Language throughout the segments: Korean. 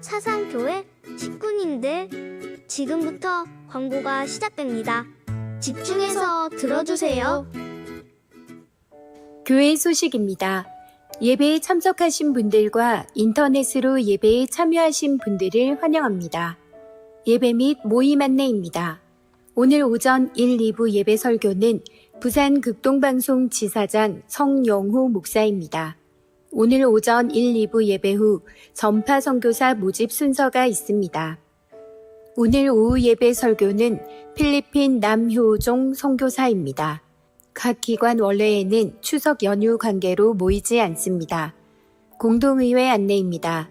사상교회 식구님들, 지금부터 광고가 시작됩니다. 집중해서 들어주세요. 교회 소식입니다. 예배에 참석하신 분들과 인터넷으로 예배에 참여하신 분들을 환영합니다. 예배 및 모임 안내입니다. 오늘 오전 1, 2부 예배 설교는 부산 극동방송 지사장 성영호 목사입니다. 오늘 오전 1, 2부 예배 후 전파 선교사 모집 순서가 있습니다. 오늘 오후 예배 설교는 필리핀 남효종 선교사입니다. 각 기관 원래에는 추석 연휴 관계로 모이지 않습니다. 공동의회 안내입니다.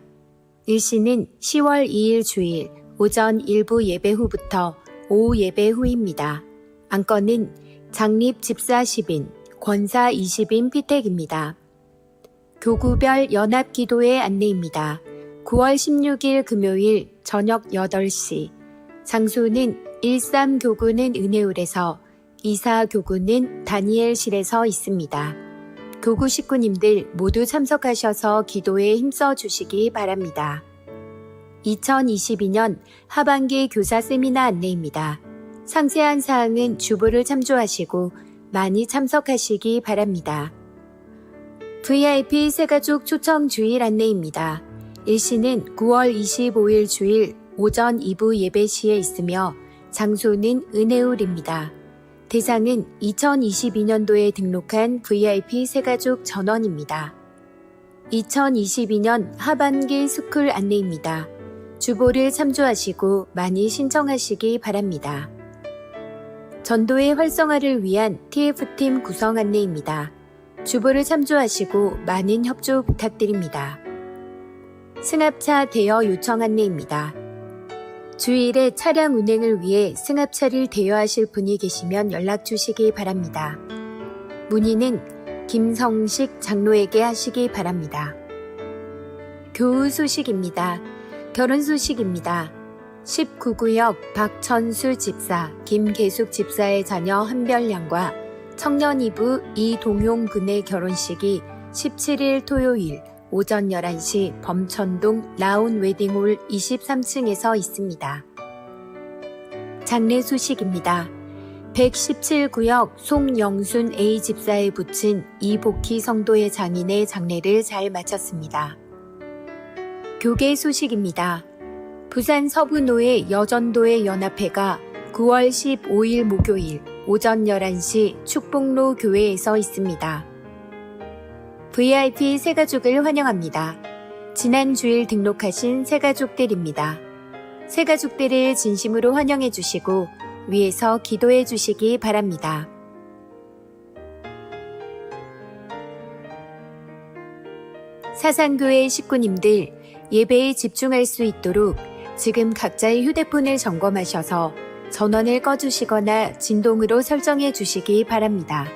일시는 10월 2일 주일 오전 1부 예배 후부터 오후 예배 후입니다. 안건은 장립 집사 10인, 권사 20인 피택입니다. 교구별 연합기도회 안내입니다. 9월 16일 금요일 저녁 8시, 장소는 13교구는 은혜울에서 24교구는 다니엘실에서 있습니다. 교구 식구님들 모두 참석하셔서 기도에 힘써 주시기 바랍니다. 2022년 하반기 교사 세미나 안내입니다. 상세한 사항은 주보를 참조하시고 많이 참석하시기 바랍니다. VIP 새가족 초청 주일 안내입니다. 일시는 9월 25일 주일 오전 2부 예배 시에 있으며 장소는 은혜울입니다. 대상은 2022년도에 등록한 VIP 새가족 전원입니다. 2022년 하반기 스쿨 안내입니다. 주보를 참조하시고 많이 신청하시기 바랍니다. 전도의 활성화를 위한 TF팀 구성 안내입니다. 주보를 참조하시고 많은 협조 부탁드립니다. 승합차 대여 요청 안내입니다. 주일에 차량 운행을 위해 승합차를 대여하실 분이 계시면 연락 주시기 바랍니다. 문의는 김성식 장로에게 하시기 바랍니다. 교우 소식입니다. 결혼 소식입니다. 19구역 박천수 집사, 김계숙 집사의 자녀 한별양과 청년 이부 이동용 군의 결혼식이 17일 토요일 오전 11시 범천동 라운 웨딩홀 23층에서 있습니다. 장례 소식입니다. 117구역 송영순 A 집사에 붙인 이복희 성도의 장인의 장례를 잘 마쳤습니다. 교계 소식입니다. 부산 서부노회 여전도회 연합회가 9월 15일 목요일 오전 11시 축복로 교회에서 있습니다. VIP 새가족을 환영합니다. 지난 주일 등록하신 새가족들입니다. 새가족들을 진심으로 환영해 주시고 위에서 기도해 주시기 바랍니다. 사상교회 식구님들 예배에 집중할 수 있도록 지금 각자의 휴대폰을 점검하셔서 전원을 꺼주시거나 진동으로 설정해 주시기 바랍니다.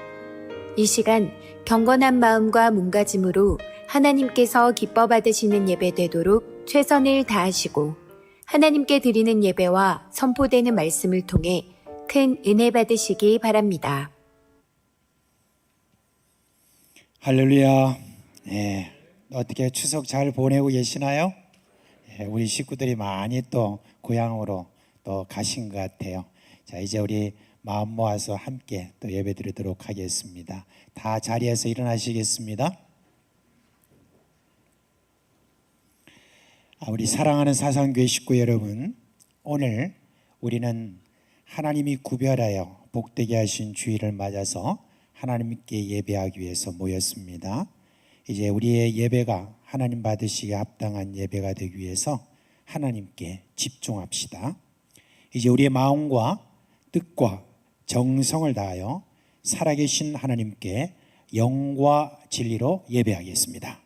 이 시간 경건한 마음과 몸가짐으로 하나님께서 기뻐 받으시는 예배 되도록 최선을 다하시고 하나님께 드리는 예배와 선포되는 말씀을 통해 큰 은혜 받으시기 바랍니다. 할렐루야. 네, 어떻게 추석 잘 보내고 계시나요? 우리 식구들이 많이 또 고향으로 또 가신 것 같아요. 자, 이제 우리 마음 모아서 함께 또 예배 드리도록 하겠습니다. 다 자리에서 일어나시겠습니다. 우리 사랑하는 사상교회 식구 여러분, 오늘 우리는 하나님이 구별하여 복되게 하신 주일을 맞아서 하나님께 예배하기 위해서 모였습니다. 이제 우리의 예배가 하나님 받으시기에 합당한 예배가 되기 위해서 하나님께 집중합시다. 이제 우리의 마음과 뜻과 정성을 다하여 살아계신 하나님께 영과 진리로 예배하겠습니다.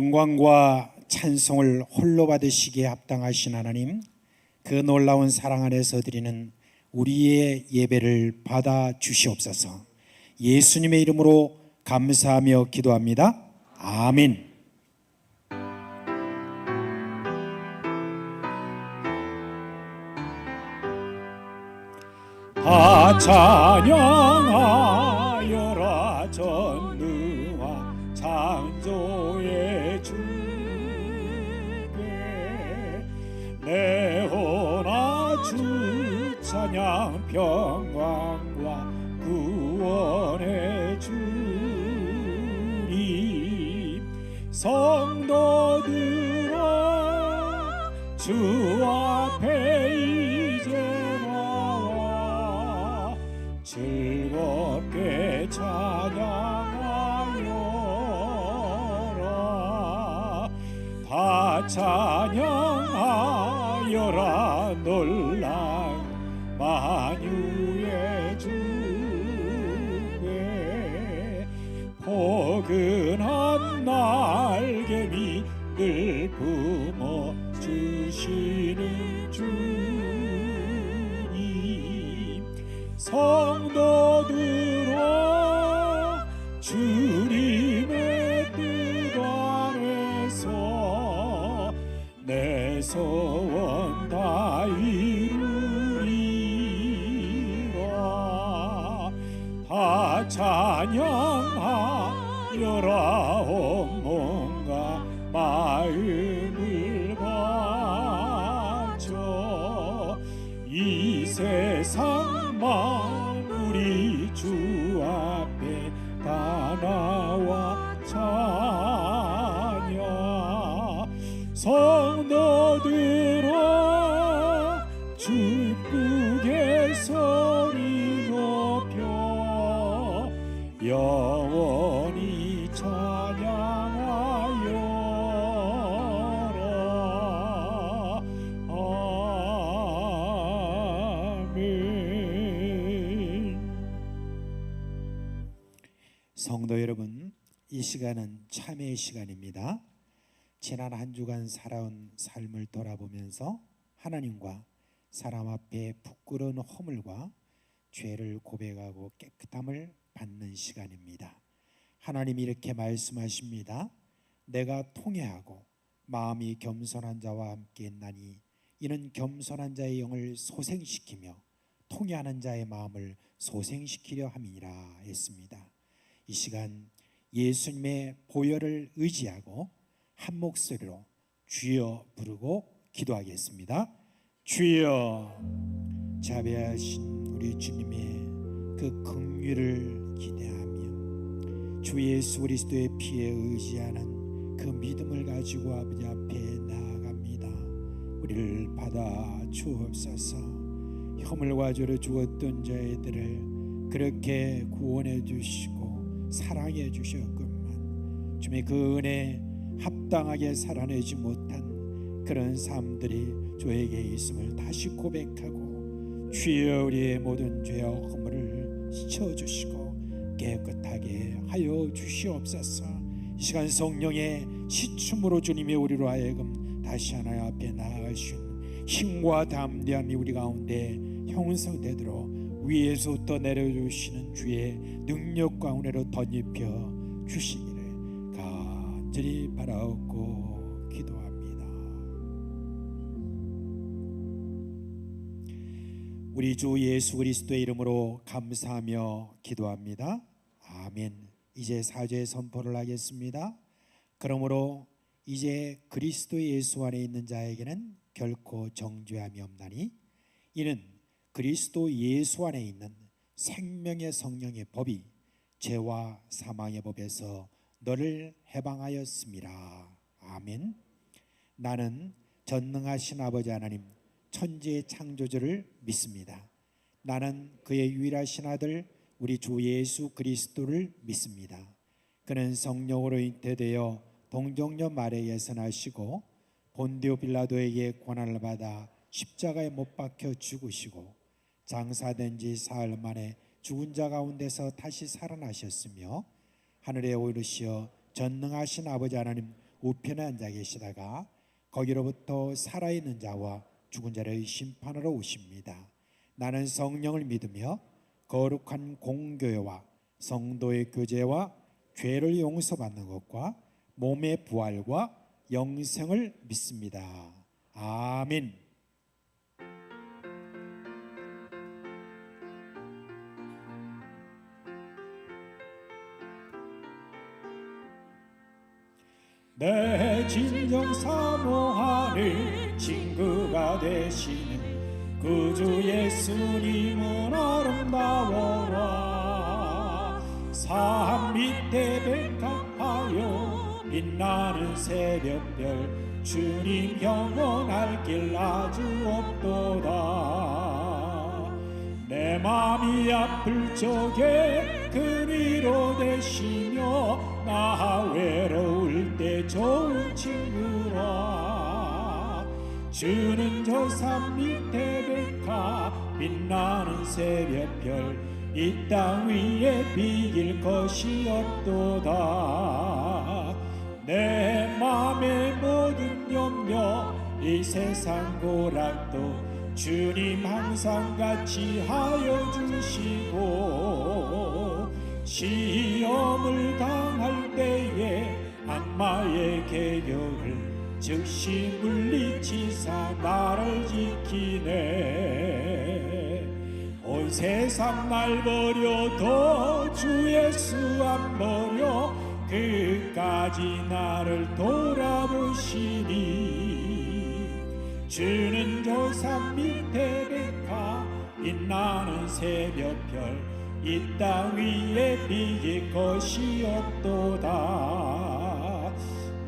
영광과 찬송을 홀로 받으시기에 합당하신 하나님, 그 놀라운 사랑 안에서 드리는 우리의 예배를 받아 주시옵소서. 예수님의 이름으로 감사하며 기도합니다. 아멘. 다 찬양하여라 전능한 창조의 주께 내 혼아 주 찬양 평강과 구원의 주님 성도들아 주 앞에 이제 나와 즐겁게 찬양하여라 다 찬양하여라 놀란 만유의 주께 포근한 날개미 늘 품어 주시는 주님 성도들아 주님의 뜻 안에서 내 소원 다 이루리라 다 찬양하여라 온몸과 마음을 바쳐 이 세상 만물이 주 앞에 다 나와 찬양 성도들아 주께 소리 높여 영원히 찬양하여라 아멘. 성도 여러분, 이 시간은 참회의 시간입니다. 지난 한 주간 살아온 삶을 돌아보면서 하나님과 사람 앞에 부끄러운 허물과 죄를 고백하고 깨끗함을 받는 시간입니다. 하나님이 이렇게 말씀하십니다. 내가 통회하고 마음이 겸손한 자와 함께 있나니 이는 겸손한 자의 영을 소생시키며 통회하는 자의 마음을 소생시키려 함이니라 했습니다. 이 시간 예수님의 보혈을 의지하고 한 목소리로 주여 부르고 기도하겠습니다. 주여. 자비하신 우리 주님의 그 긍휼을 기대하며 주 예수 그리스도의 피에 의지하는 그 믿음을 가지고 아버지 앞에 나아갑니다. 우리를 받아 주옵소서. 허물과 죄를 죽었던 자들을 그렇게 구원해 주시고 사랑해 주셨건만 주님의 그 은혜 합당하게 살아내지 못한 그런 삶들이 저에게 있음을 다시 고백하고 주여 우리의 모든 죄와 허물을 씻어주시고 깨끗하게 하여 주시옵소서. 이 시간 성령의 시춤으로 주님이 우리로 하여금 다시 하나님 앞에 나아가신 힘과 담대함이 우리 가운데 형성되도록 위에서부터 내려주시는 주의 능력과 은혜로 덧입혀 주시기를 간절히 바라옵고 기도합니다. 우리 주 예수 그리스도의 이름으로 감사하며 기도합니다. 아멘. 이제 사죄의 선포를 하겠습니다. 그러므로 이제 그리스도 예수 안에 있는 자에게는 결코 정죄함이 없나니 이는 그리스도 예수 안에 있는 생명의 성령의 법이 죄와 사망의 법에서 너를 해방하였습니다. 아멘. 나는 전능하신 아버지 하나님 천지의 창조주를 믿습니다. 나는 그의 유일하신 아들 우리 주 예수 그리스도를 믿습니다. 그는 성령으로 잉태되어 동정녀 마리아에 나시고 본디오 빌라도에게 고난을 받아 십자가에 못 박혀 죽으시고 장사된 지 사흘 만에 죽은 자 가운데서 다시 살아나셨으며 하늘에 오르시어 전능하신 아버지 하나님 우편에 앉아 계시다가 거기로부터 살아있는 자와 죽은 자를 심판하러 오십니다. 나는 성령을 믿으며 거룩한 공교회와 성도의 교제와 죄를 용서받는 것과 몸의 부활과 영생을 믿습니다. 아멘. 내 진정 사모하는 친구가 되시는 구주 예수님은 아름다워라. 산 밑에 백합하여 빛나는 새벽별 주님 영원할 길 아주 없도다. 내 맘이 아플 적에 그 위로 되시며 나 외로울 때 좋은 친구라. 주는 저 산 밑에 백합 빛나는 새벽별 이 땅 위에 비길 것이 없도다. 내 맘의 모든 염려 이 세상 고락도 주님 항상 같이 하여 주시고 시험을 당할 때에 악마의 계략을 즉시 물리치사 나를 지키네. 온 세상 날 버려도 주 예수 안 버려 끝까지 나를 돌아보시니. 주는 저 산 밑에 백합 빛나는 새벽별 이 땅 위에 비길 것이 없도다.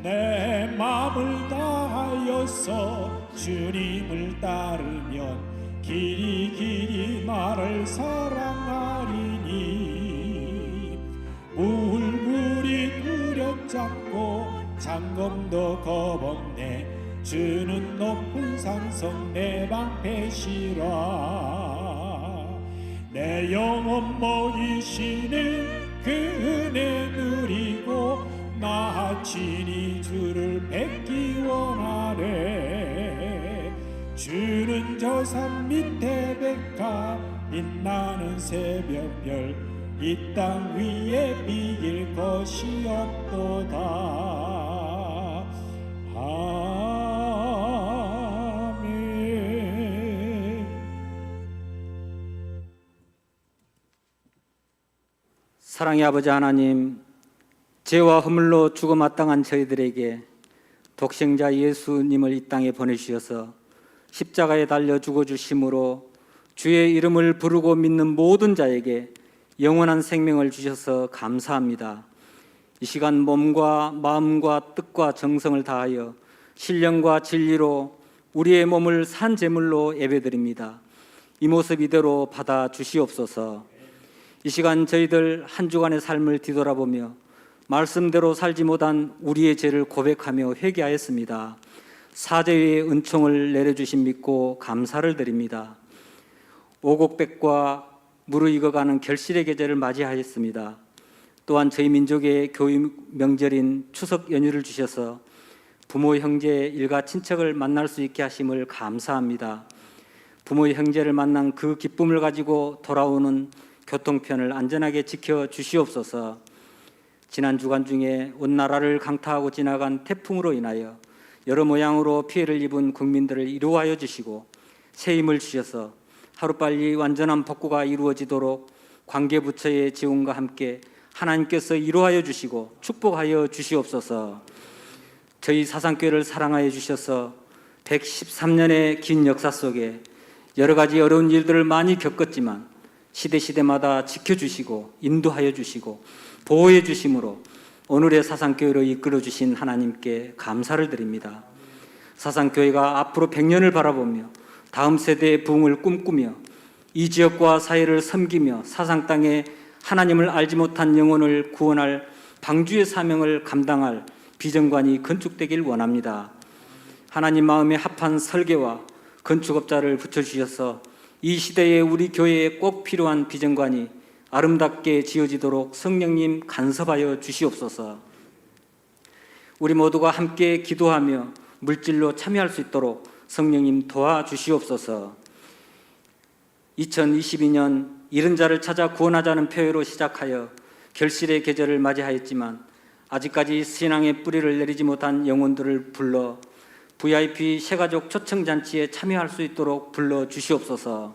내 맘을 다하여서 주님을 따르면 길이 길이 나를 사랑하리니. 물불이 두렵지 않고 장검도 겁없네. 주는 높은 산성 내 방패시라. 내 영혼 먹이시는 그 은혜 누리고 나 친히 주를 뵙기 원하네. 주는 저 산 밑에 백합 빛나는 새벽별 이 땅 위에 비길 것이 없도다. 아멘. 사랑의 아버지 하나님, 죄와 허물로 죽어 마땅한 저희들에게 독생자 예수님을 이 땅에 보내주셔서 십자가에 달려 죽어주심으로 주의 이름을 부르고 믿는 모든 자에게 영원한 생명을 주셔서 감사합니다. 이 시간 몸과 마음과 뜻과 정성을 다하여 신령과 진리로 우리의 몸을 산 제물로 예배드립니다. 이 모습 이대로 받아 주시옵소서. 이 시간 저희들 한 주간의 삶을 뒤돌아보며 말씀대로 살지 못한 우리의 죄를 고백하며 회개하였습니다. 사죄의 은총을 내려주신 믿고 감사를 드립니다. 오곡백과 무르익어가는 결실의 계절을 맞이하였습니다. 또한 저희 민족의 교육 명절인 추석 연휴를 주셔서 부모, 형제, 일가, 친척을 만날 수 있게 하심을 감사합니다. 부모, 형제를 만난 그 기쁨을 가지고 돌아오는 교통편을 안전하게 지켜 주시옵소서. 지난 주간 중에 온 나라를 강타하고 지나간 태풍으로 인하여 여러 모양으로 피해를 입은 국민들을 이루하여 주시고 새 힘을 주셔서 하루빨리 완전한 복구가 이루어지도록 관계부처의 지원과 함께 하나님께서 이루하여 주시고 축복하여 주시옵소서. 저희 사상교회를 사랑하여 주셔서 113년의 긴 역사 속에 여러 가지 어려운 일들을 많이 겪었지만 시대마다 지켜주시고 인도하여 주시고 보호해 주심으로 오늘의 사상교회로 이끌어 주신 하나님께 감사를 드립니다. 사상교회가 앞으로 100년을 바라보며 다음 세대의 부흥을 꿈꾸며 이 지역과 사회를 섬기며 사상 땅에 하나님을 알지 못한 영혼을 구원할 방주의 사명을 감당할 비전관이 건축되길 원합니다. 하나님 마음에 합한 설계와 건축업자를 붙여주셔서 이 시대에 우리 교회에 꼭 필요한 비전관이 아름답게 지어지도록 성령님 간섭하여 주시옵소서. 우리 모두가 함께 기도하며 물질로 참여할 수 있도록 성령님 도와주시옵소서. 2022년 잃은 자를 찾아 구원하자는 표어로 시작하여 결실의 계절을 맞이하였지만 아직까지 신앙의 뿌리를 내리지 못한 영혼들을 불러 VIP 새가족 초청잔치에 참여할 수 있도록 불러 주시옵소서.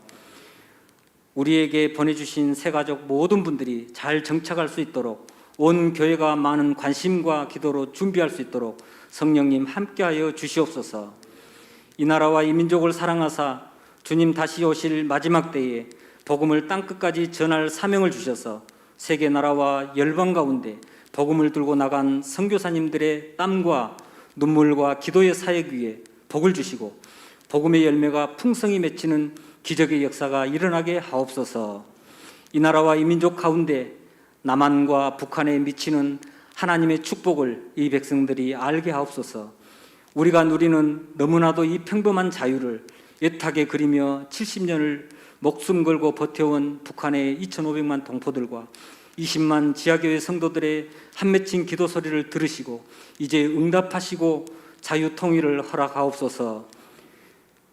우리에게 보내주신 새가족 모든 분들이 잘 정착할 수 있도록 온 교회가 많은 관심과 기도로 준비할 수 있도록 성령님 함께하여 주시옵소서. 이 나라와 이 민족을 사랑하사 주님 다시 오실 마지막 때에 복음을 땅끝까지 전할 사명을 주셔서 세계 나라와 열방 가운데 복음을 들고 나간 선교사님들의 땀과 눈물과 기도의 사역 위에 복을 주시고 복음의 열매가 풍성히 맺히는 기적의 역사가 일어나게 하옵소서. 이 나라와 이 민족 가운데 남한과 북한에 미치는 하나님의 축복을 이 백성들이 알게 하옵소서. 우리가 누리는 너무나도 이 평범한 자유를 애타게 그리며 70년을 목숨 걸고 버텨온 북한의 2,500만 동포들과 20만 지하교회 성도들의 한 맺힌 기도 소리를 들으시고 이제 응답하시고 자유 통일을 허락하옵소서.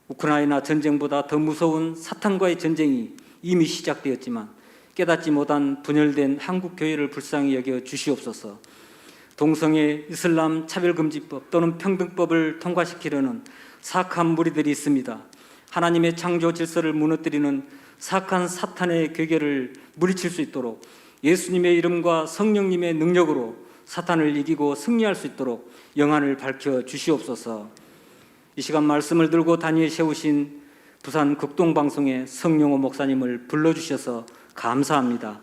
우크라이나 전쟁보다 더 무서운 사탄과의 전쟁이 이미 시작되었지만 깨닫지 못한 분열된 한국 교회를 불쌍히 여겨 주시옵소서. 동성애 이슬람 차별금지법 또는 평등법을 통과시키려는 사악한 무리들이 있습니다. 하나님의 창조 질서를 무너뜨리는 사악한 사탄의 괴계를 물리칠 수 있도록 예수님의 이름과 성령님의 능력으로 사탄을 이기고 승리할 수 있도록 영안을 밝혀 주시옵소서. 이 시간 말씀을 들고 단위에 세우신 부산 극동방송의 성령호 목사님을 불러주셔서 감사합니다.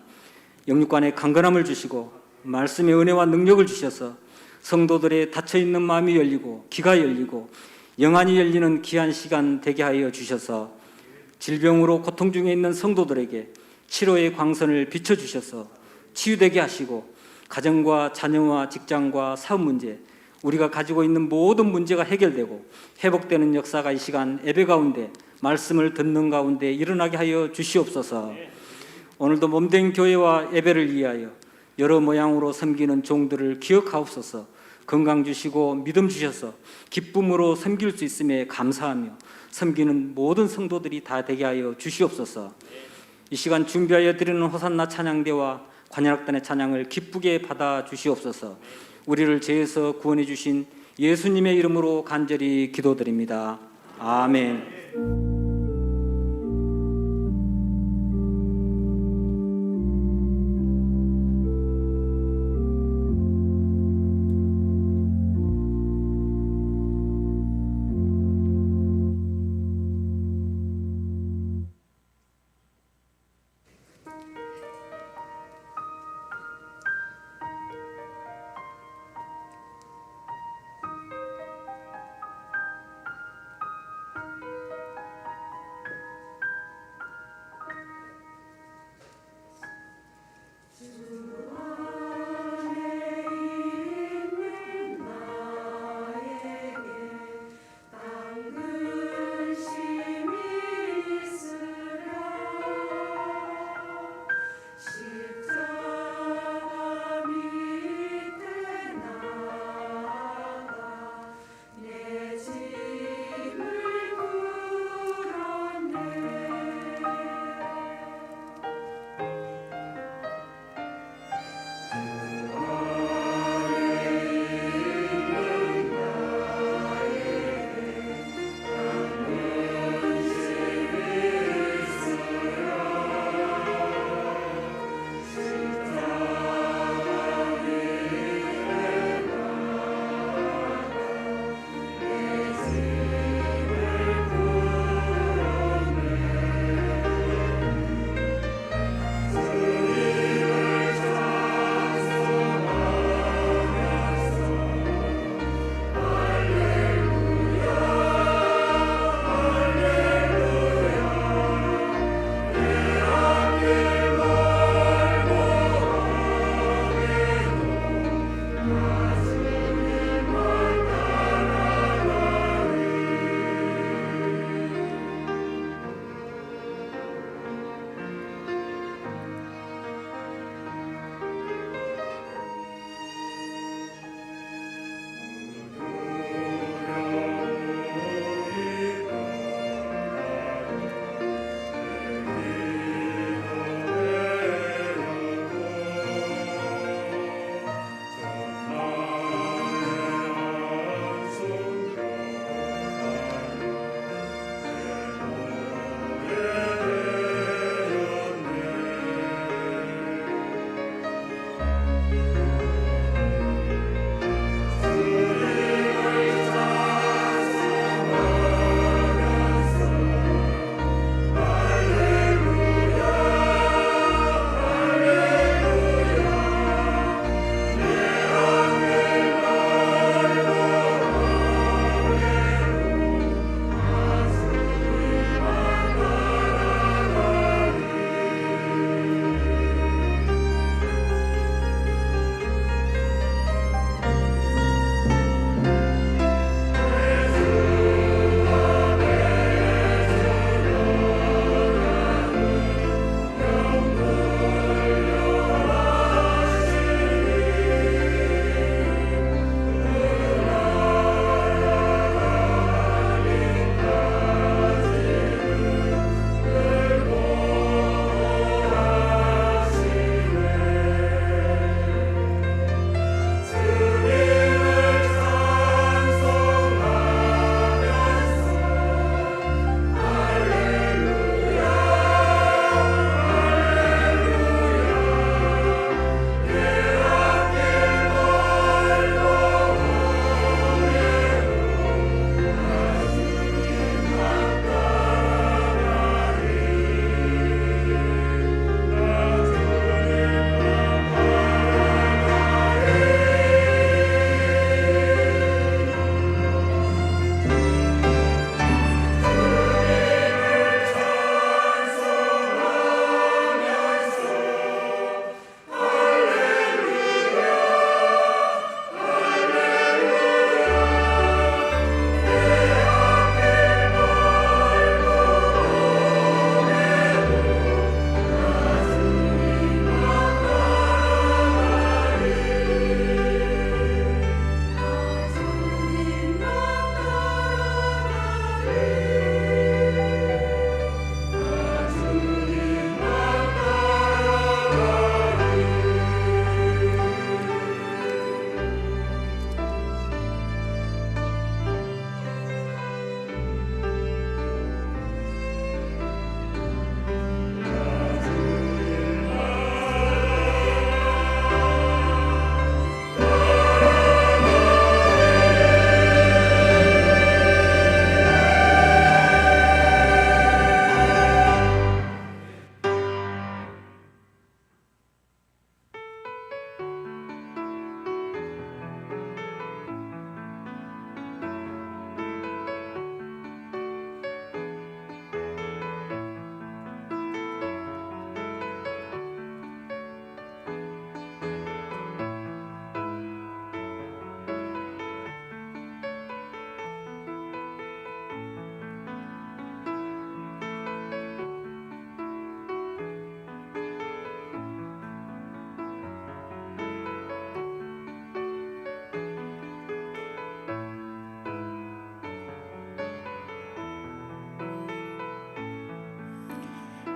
영육간에 강건함을 주시고 말씀의 은혜와 능력을 주셔서 성도들의 닫혀있는 마음이 열리고 귀가 열리고 영안이 열리는 귀한 시간 되게 하여 주셔서 질병으로 고통 중에 있는 성도들에게 치료의 광선을 비춰주셔서 치유되게 하시고 가정과 자녀와 직장과 사업 문제 우리가 가지고 있는 모든 문제가 해결되고 회복되는 역사가 이 시간 예배 가운데 말씀을 듣는 가운데 일어나게 하여 주시옵소서. 오늘도 몸된 교회와 예배를 위하여 여러 모양으로 섬기는 종들을 기억하옵소서. 건강 주시고 믿음 주셔서 기쁨으로 섬길 수 있음에 감사하며 섬기는 모든 성도들이 다 되게 하여 주시옵소서. 이 시간 준비하여 드리는 호산나 찬양대와 관현악단의 찬양을 기쁘게 받아 주시옵소서. 우리를 죄에서 구원해 주신 예수님의 이름으로 간절히 기도드립니다. 아멘.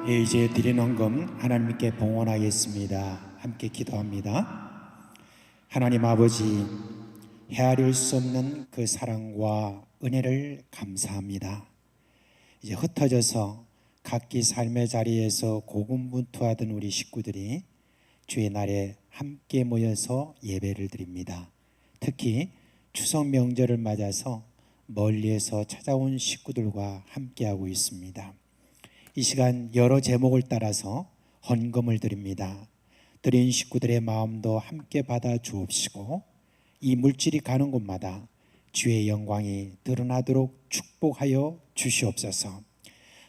이제 드리는 금 하나님께 봉헌하겠습니다. 함께 기도합니다. 하나님 아버지, 헤아릴 수 없는 그 사랑과 은혜를 감사합니다. 이제 흩어져서 각기 삶의 자리에서 고군분투하던 우리 식구들이 주의 날에 함께 모여서 예배를 드립니다. 특히 추석 명절을 맞아서 멀리에서 찾아온 식구들과 함께하고 있습니다. 이 시간 여러 제목을 따라서 헌금을 드립니다. 드린 식구들의 마음도 함께 받아 주옵시고 이 물질이 가는 곳마다 주의 영광이 드러나도록 축복하여 주시옵소서.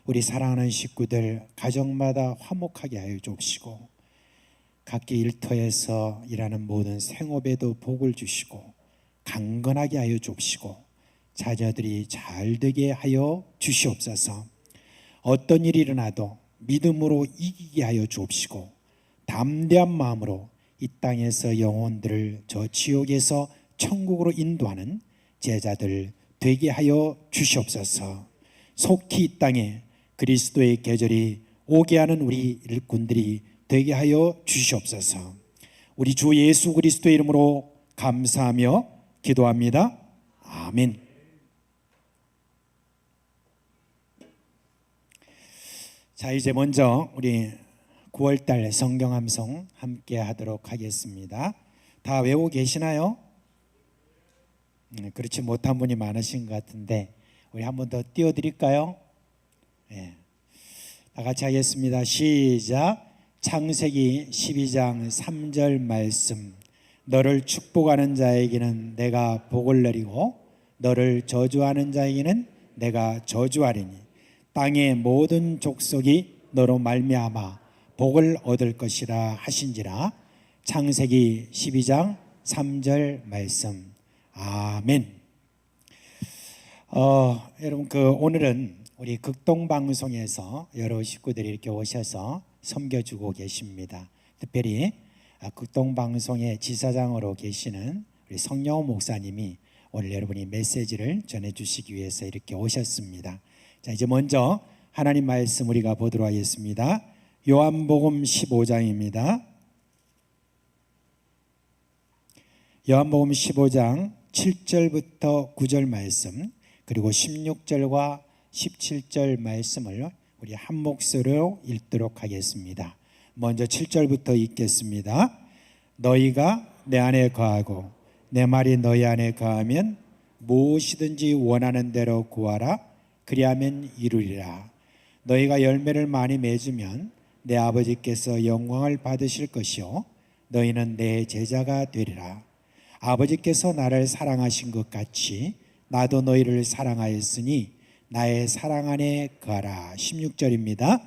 우리 사랑하는 식구들 가정마다 화목하게 하여 주옵시고 각기 일터에서 일하는 모든 생업에도 복을 주시고 강건하게 하여 주옵시고 자녀들이 잘 되게 하여 주시옵소서. 어떤 일이 일어나도 믿음으로 이기게 하여 주옵시고 담대한 마음으로 이 땅에서 영혼들을 저 지옥에서 천국으로 인도하는 제자들 되게 하여 주시옵소서. 속히 이 땅에 그리스도의 계절이 오게 하는 우리 일꾼들이 되게 하여 주시옵소서. 우리 주 예수 그리스도의 이름으로 감사하며 기도합니다. 아멘. 자, 이제 먼저 우리 9월달 성경함송 함께 하도록 하겠습니다. 다 외우고 계시나요? 그렇지 못한 분이 많으신 것 같은데 우리 한 번 더 띄워드릴까요? 네. 다 같이 하겠습니다. 시작. 창세기 12장 3절 말씀. 너를 축복하는 자에게는 내가 복을 내리고 너를 저주하는 자에게는 내가 저주하리니 땅의 모든 족속이 너로 말미암아 복을 얻을 것이라 하신지라. 창세기 12장 3절 말씀. 아멘. 여러분 오늘은 우리 극동방송에서 여러 식구들이 이렇게 오셔서 섬겨주고 계십니다. 특별히 극동방송의 지사장으로 계시는 우리 성영호 목사님이 오늘 여러분이 메시지를 전해주시기 위해서 이렇게 오셨습니다. 자, 이제 먼저 하나님 말씀 우리가 보도록 하겠습니다. 요한복음 15장입니다. 요한복음 15장 7절부터 9절 말씀 그리고 16절과 17절 말씀을 우리 한 목소리로 읽도록 하겠습니다. 먼저 7절부터 읽겠습니다. 너희가 내 안에 거하고 내 말이 너희 안에 거하면 무엇이든지 원하는 대로 구하라. 그리하면 이루리라. 너희가 열매를 많이 맺으면 내 아버지께서 영광을 받으실 것이요 너희는 내 제자가 되리라. 아버지께서 나를 사랑하신 것 같이 나도 너희를 사랑하였으니 나의 사랑 안에 거하라. 16절입니다.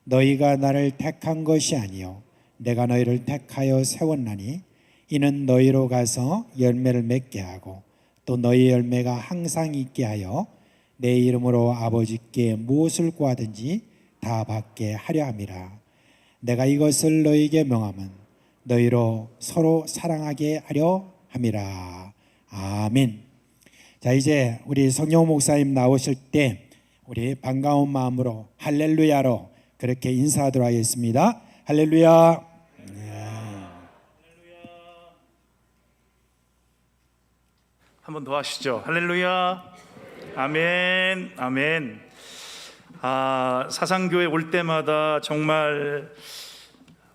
너희가 나를 택한 것이 아니요 내가 너희를 택하여 세웠나니 이는 너희로 가서 열매를 맺게 하고 또 너희 열매가 항상 있게 하여 내 이름으로 아버지께 무엇을 구하든지 다 받게 하려 함이라. 내가 이것을 너희에게 명함은 너희로 서로 사랑하게 하려 함이라. 아멘. 자, 이제 우리 성영호 목사님 나오실 때 우리 반가운 마음으로 할렐루야로 그렇게 인사하도록 하겠습니다. 할렐루야. 한 번 더 하시죠. 할렐루야. 아멘. 아멘. 사상교회 올 때마다 정말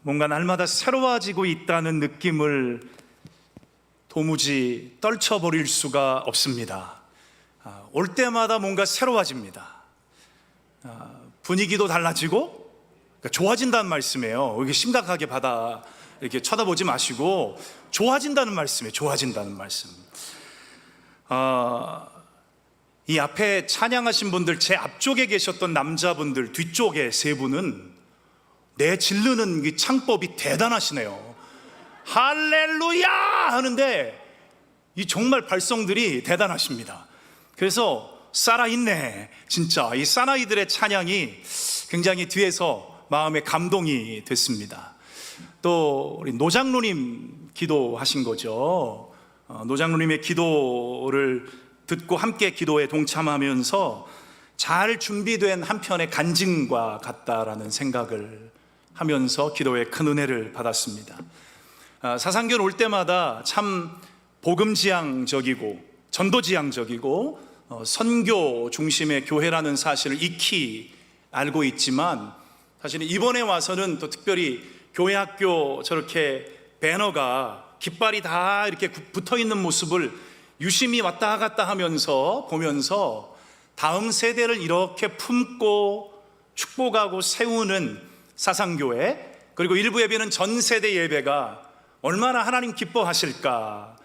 뭔가 날마다 새로워지고 있다는 느낌을 도무지 떨쳐버릴 수가 없습니다. 올 때마다 뭔가 새로워집니다. 분위기도 달라지고 그러니까 좋아진다는 말씀이에요. 이렇게 심각하게 이렇게 쳐다보지 마시고 좋아진다는 말씀이에요. 좋아진다는 말씀. 이 앞에 찬양하신 분들, 제 앞쪽에 계셨던 남자분들 뒤쪽에 세 분은 내 지르는 이 창법이 대단하시네요. 할렐루야 하는데 이 정말 발성들이 대단하십니다. 그래서 살아있네. 진짜 이 사나이들의 찬양이 굉장히 뒤에서 마음에 감동이 됐습니다. 또 우리 노장로님 기도하신 거죠. 노장로님의 기도를 듣고 함께 기도에 동참하면서 잘 준비된 한편의 간증과 같다라는 생각을 하면서 기도에 큰 은혜를 받았습니다. 사상교회 올 때마다 참 복음지향적이고 전도지향적이고 선교 중심의 교회라는 사실을 익히 알고 있지만, 사실은 이번에 와서는 또 특별히 교회학교 저렇게 배너가 깃발이 다 이렇게 붙어 있는 모습을 유심히 왔다 갔다 하면서 보면서 다음 세대를 이렇게 품고 축복하고 세우는 사상교회, 그리고 일부 예배는 전 세대 예배가 얼마나 하나님 기뻐하실까.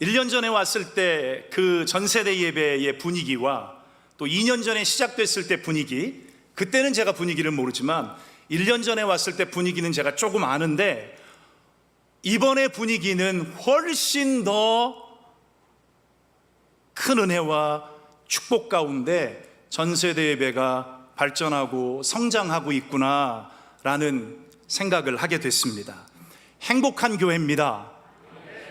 1년 전에 왔을 때 그 전 세대 예배의 분위기와 또 2년 전에 시작됐을 때 분위기, 그때는 제가 분위기를 모르지만 1년 전에 왔을 때 분위기는 제가 조금 아는데, 이번의 분위기는 훨씬 더 큰 은혜와 축복 가운데 전 세대 예배가 발전하고 성장하고 있구나라는 생각을 하게 됐습니다. 행복한 교회입니다.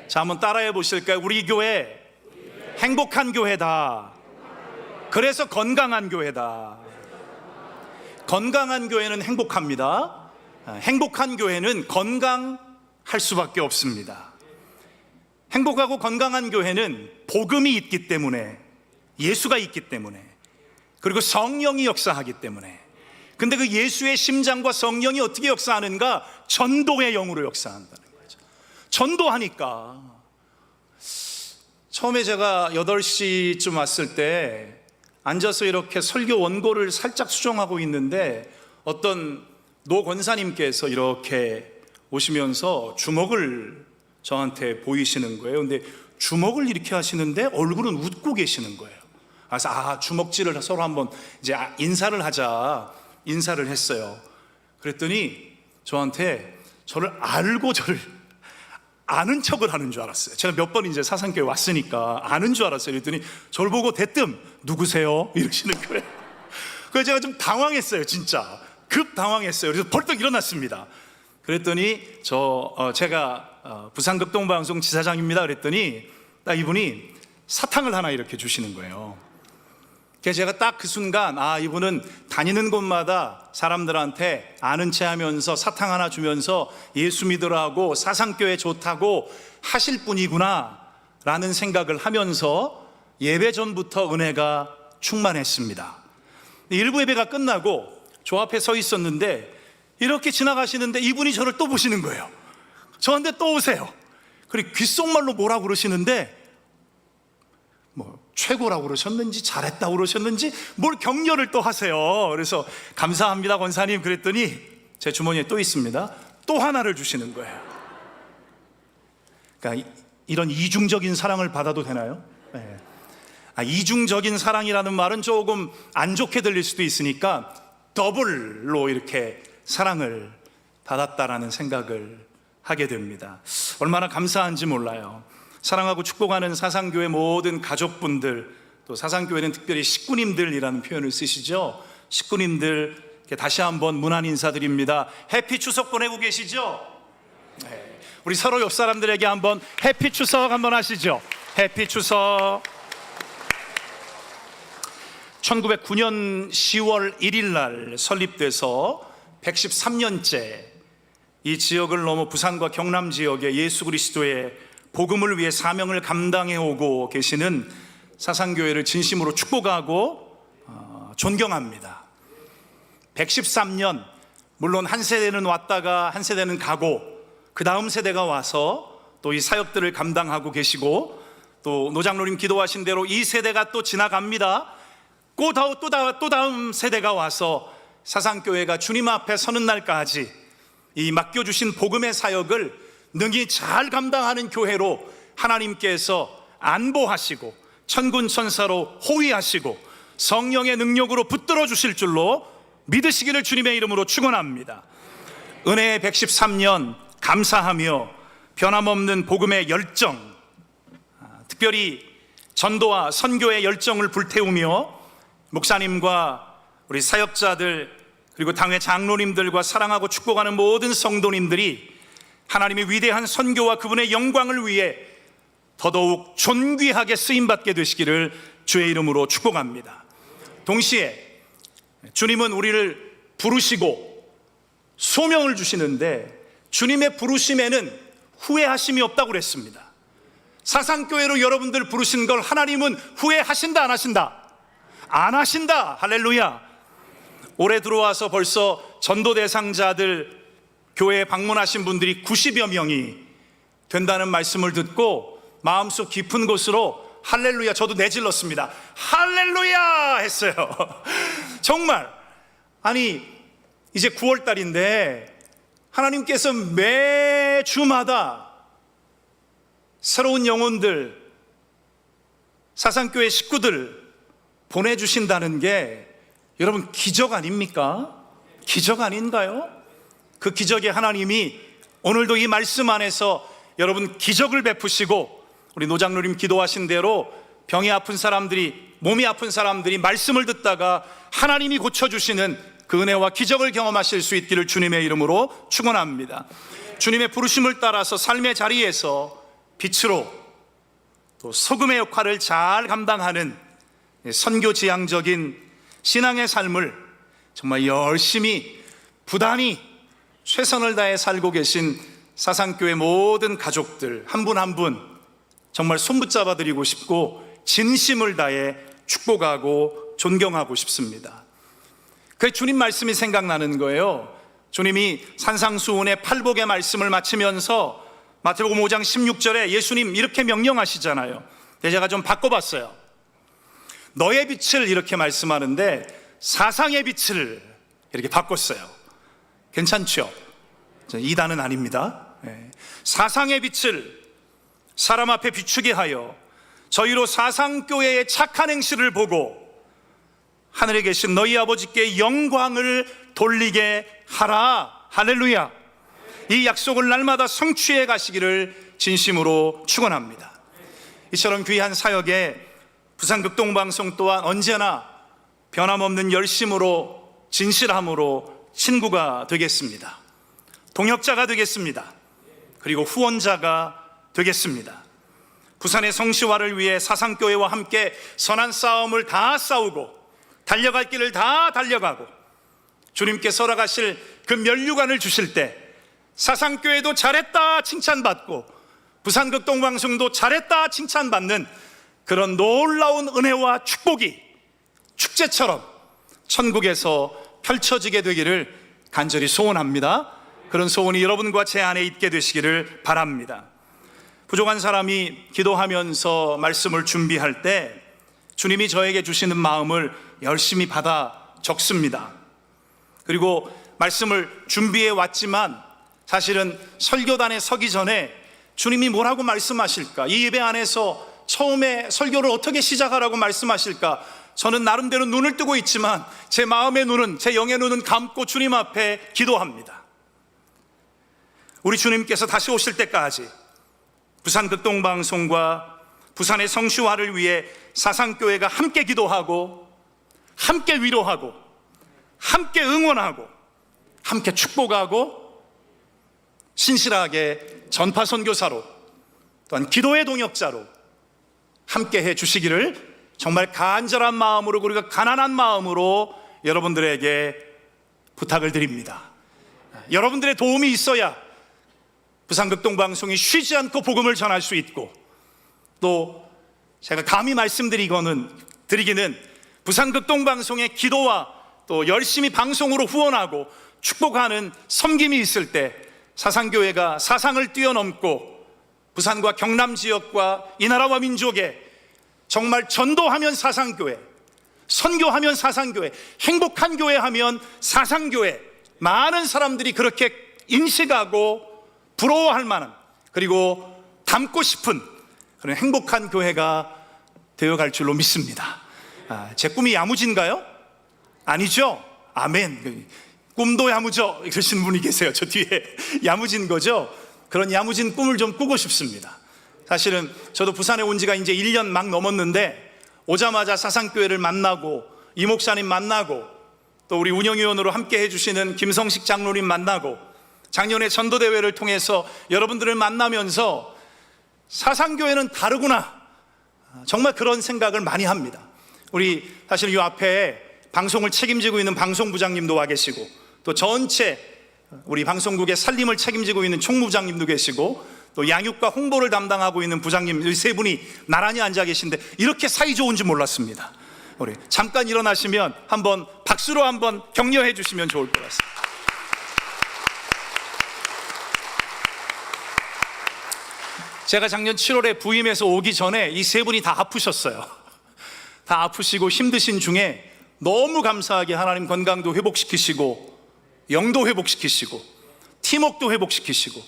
자, 한번 따라해 보실까요? 우리 교회 행복한 교회다. 그래서 건강한 교회다. 건강한 교회는 행복합니다. 행복한 교회는 건강할 수밖에 없습니다. 행복하고 건강한 교회는 복음이 있기 때문에, 예수가 있기 때문에, 그리고 성령이 역사하기 때문에. 근데 그 예수의 심장과 성령이 어떻게 역사하는가? 전도의 영으로 역사한다는 거죠. 전도하니까. 처음에 제가 8시쯤 왔을 때 앉아서 이렇게 설교 원고를 살짝 수정하고 있는데 어떤 노 권사님께서 이렇게 오시면서 주먹을 저한테 보이시는 거예요. 근데 주먹을 이렇게 하시는데 얼굴은 웃고 계시는 거예요. 그래서 주먹질을 서로 한번 이제 인사를 하자, 인사를 했어요. 그랬더니 저한테 저를 알고 저를 아는 척을 하는 줄 알았어요. 제가 몇 번 이제 사상교회 왔으니까 아는 줄 알았어요. 그랬더니 저를 보고 대뜸 누구세요? 이러시는 거예요. 그래서 제가 좀 당황했어요. 진짜 급 당황했어요. 그래서 벌떡 일어났습니다. 그랬더니 제가 부산극동방송 지사장입니다. 그랬더니 딱 이분이 사탕을 하나 이렇게 주시는 거예요. 그래서 제가 딱 그 순간 이분은 다니는 곳마다 사람들한테 아는 체 하면서 사탕 하나 주면서 예수 믿으라고 사상교회 좋다고 하실 분이구나 라는 생각을 하면서 예배 전부터 은혜가 충만했습니다. 일부 예배가 끝나고 저 앞에 서 있었는데 이렇게 지나가시는데 이분이 저를 또 보시는 거예요. 저한테 또 오세요. 그리고 귓속말로 뭐라고 그러시는데 최고라고 그러셨는지 잘했다고 그러셨는지 뭘 격려를 또 하세요. 그래서 감사합니다 권사님 그랬더니 제 주머니에 또 있습니다. 또 하나를 주시는 거예요. 그러니까 이런 이중적인 사랑을 받아도 되나요? 네. 이중적인 사랑이라는 말은 조금 안 좋게 들릴 수도 있으니까 더블로 이렇게 사랑을 받았다라는 생각을 하게 됩니다. 얼마나 감사한지 몰라요. 사랑하고 축복하는 사상교회 모든 가족분들, 또 사상교회는 특별히 식구님들이라는 표현을 쓰시죠. 식구님들 다시 한번 문안 인사드립니다. 해피 추석 보내고 계시죠? 네. 우리 서로 옆 사람들에게 한번 해피 추석 한번 하시죠. 해피 추석. 1909년 10월 1일 날 설립돼서 113년째 이 지역을 넘어 부산과 경남 지역에 예수 그리스도의 복음을 위해 사명을 감당해 오고 계시는 사상교회를 진심으로 축복하고 존경합니다. 113년, 물론 한 세대는 왔다가 한 세대는 가고 그 다음 세대가 와서 또 이 사역들을 감당하고 계시고 또 노장로님 기도하신 대로 이 세대가 또 지나갑니다. 또 다음 세대가 와서 사상교회가 주님 앞에 서는 날까지 이 맡겨주신 복음의 사역을 능히 잘 감당하는 교회로 하나님께서 안보하시고 천군천사로 호위하시고 성령의 능력으로 붙들어 주실 줄로 믿으시기를 주님의 이름으로 축원합니다. 은혜의 113년 감사하며 변함없는 복음의 열정, 특별히 전도와 선교의 열정을 불태우며 목사님과 우리 사역자들 그리고 당회 장로님들과 사랑하고 축복하는 모든 성도님들이 하나님의 위대한 선교와 그분의 영광을 위해 더더욱 존귀하게 쓰임받게 되시기를 주의 이름으로 축복합니다. 동시에 주님은 우리를 부르시고 소명을 주시는데 주님의 부르심에는 후회하심이 없다고 그랬습니다. 사상교회로 여러분들 부르신 걸 하나님은 후회하신다 안 하신다? 안 하신다. 할렐루야. 올해 들어와서 벌써 전도 대상자들 교회에 방문하신 분들이 90여 명이 된다는 말씀을 듣고 마음속 깊은 곳으로 할렐루야, 저도 내질렀습니다. 할렐루야 했어요. 정말 아니 이제 9월 달인데 하나님께서 매주마다 새로운 영혼들, 사상교회 식구들 보내주신다는 게 여러분 기적 아닙니까? 기적 아닌가요? 그 기적의 하나님이 오늘도 이 말씀 안에서 여러분 기적을 베푸시고, 우리 노장로님 기도하신 대로 병이 아픈 사람들이, 몸이 아픈 사람들이 말씀을 듣다가 하나님이 고쳐주시는 그 은혜와 기적을 경험하실 수 있기를 주님의 이름으로 축원합니다. 주님의 부르심을 따라서 삶의 자리에서 빛으로 또 소금의 역할을 잘 감당하는 선교지향적인 신앙의 삶을 정말 열심히 부단히 최선을 다해 살고 계신 사상교회 모든 가족들 한 분 한 분 정말 손붙잡아 드리고 싶고 진심을 다해 축복하고 존경하고 싶습니다. 그 주님 말씀이 생각나는 거예요. 주님이 산상수훈의 팔복의 말씀을 마치면서 마태복음 5장 16절에 예수님 이렇게 명령하시잖아요. 제가 좀 바꿔봤어요. 너의 빛을 이렇게 말씀하는데 사상의 빛을 이렇게 바꿨어요. 괜찮죠? 이단은 아닙니다. 사상의 빛을 사람 앞에 비추게 하여 저희로 사상교회의 착한 행실을 보고 하늘에 계신 너희 아버지께 영광을 돌리게 하라. 할렐루야. 이 약속을 날마다 성취해 가시기를 진심으로 축원합니다. 이처럼 귀한 사역에 부산극동방송 또한 언제나 변함없는 열심으로 진실함으로 친구가 되겠습니다. 동역자가 되겠습니다. 그리고 후원자가 되겠습니다. 부산의 성시화를 위해 사상교회와 함께 선한 싸움을 다 싸우고 달려갈 길을 다 달려가고 주님께서 허락하실 그 면류관을 주실 때 사상교회도 잘했다 칭찬받고 부산극동방송도 잘했다 칭찬받는 그런 놀라운 은혜와 축복이 축제처럼 천국에서 펼쳐지게 되기를 간절히 소원합니다. 그런 소원이 여러분과 제 안에 있게 되시기를 바랍니다. 부족한 사람이 기도하면서 말씀을 준비할 때 주님이 저에게 주시는 마음을 열심히 받아 적습니다. 그리고 말씀을 준비해 왔지만 사실은 설교단에 서기 전에 주님이 뭐라고 말씀하실까, 이 예배 안에서 처음에 설교를 어떻게 시작하라고 말씀하실까, 저는 나름대로 눈을 뜨고 있지만 제 마음의 눈은, 제 영의 눈은 감고 주님 앞에 기도합니다. 우리 주님께서 다시 오실 때까지 부산극동방송과 부산의 성시화를 위해 사상교회가 함께 기도하고 함께 위로하고 함께 응원하고 함께 축복하고 신실하게 전파 선교사로 또한 기도의 동역자로 함께 해 주시기를 정말 간절한 마음으로, 그리고 가난한 마음으로 여러분들에게 부탁을 드립니다. 여러분들의 도움이 있어야 부산극동방송이 쉬지 않고 복음을 전할 수 있고, 또 제가 감히 말씀드리기는 부산극동방송의 기도와 또 열심히 방송으로 후원하고 축복하는 섬김이 있을 때 사상교회가 사상을 뛰어넘고 부산과 경남 지역과 이 나라와 민족에 정말 전도하면 사상교회, 선교하면 사상교회, 행복한 교회 하면 사상교회, 많은 사람들이 그렇게 인식하고 부러워할 만한, 그리고 닮고 싶은 그런 행복한 교회가 되어갈 줄로 믿습니다. 제 꿈이 야무진가요? 아니죠? 아멘. 꿈도 야무져 이러시는 분이 계세요. 저 뒤에 야무진 거죠? 그런 야무진 꿈을 좀 꾸고 싶습니다. 사실은 저도 부산에 온 지가 이제 1년 막 넘었는데 오자마자 사상교회를 만나고 이 목사님 만나고 또 우리 운영위원으로 함께 해주시는 김성식 장로님 만나고 작년에 전도대회를 통해서 여러분들을 만나면서 사상교회는 다르구나, 정말 그런 생각을 많이 합니다. 우리 사실 이 앞에 방송을 책임지고 있는 방송부장님도 와 계시고, 또 전체 우리 방송국의 살림을 책임지고 있는 총무부장님도 계시고, 또 양육과 홍보를 담당하고 있는 부장님, 이 세 분이 나란히 앉아 계신데 이렇게 사이 좋은지 몰랐습니다. 우리 잠깐 일어나시면 한번 박수로 한번 격려해 주시면 좋을 것 같습니다. 제가 작년 7월에 부임해서 오기 전에 이 세 분이 다 아프셨어요. 다 아프시고 힘드신 중에 너무 감사하게 하나님 건강도 회복시키시고 영도 회복시키시고 팀워크도 회복시키시고,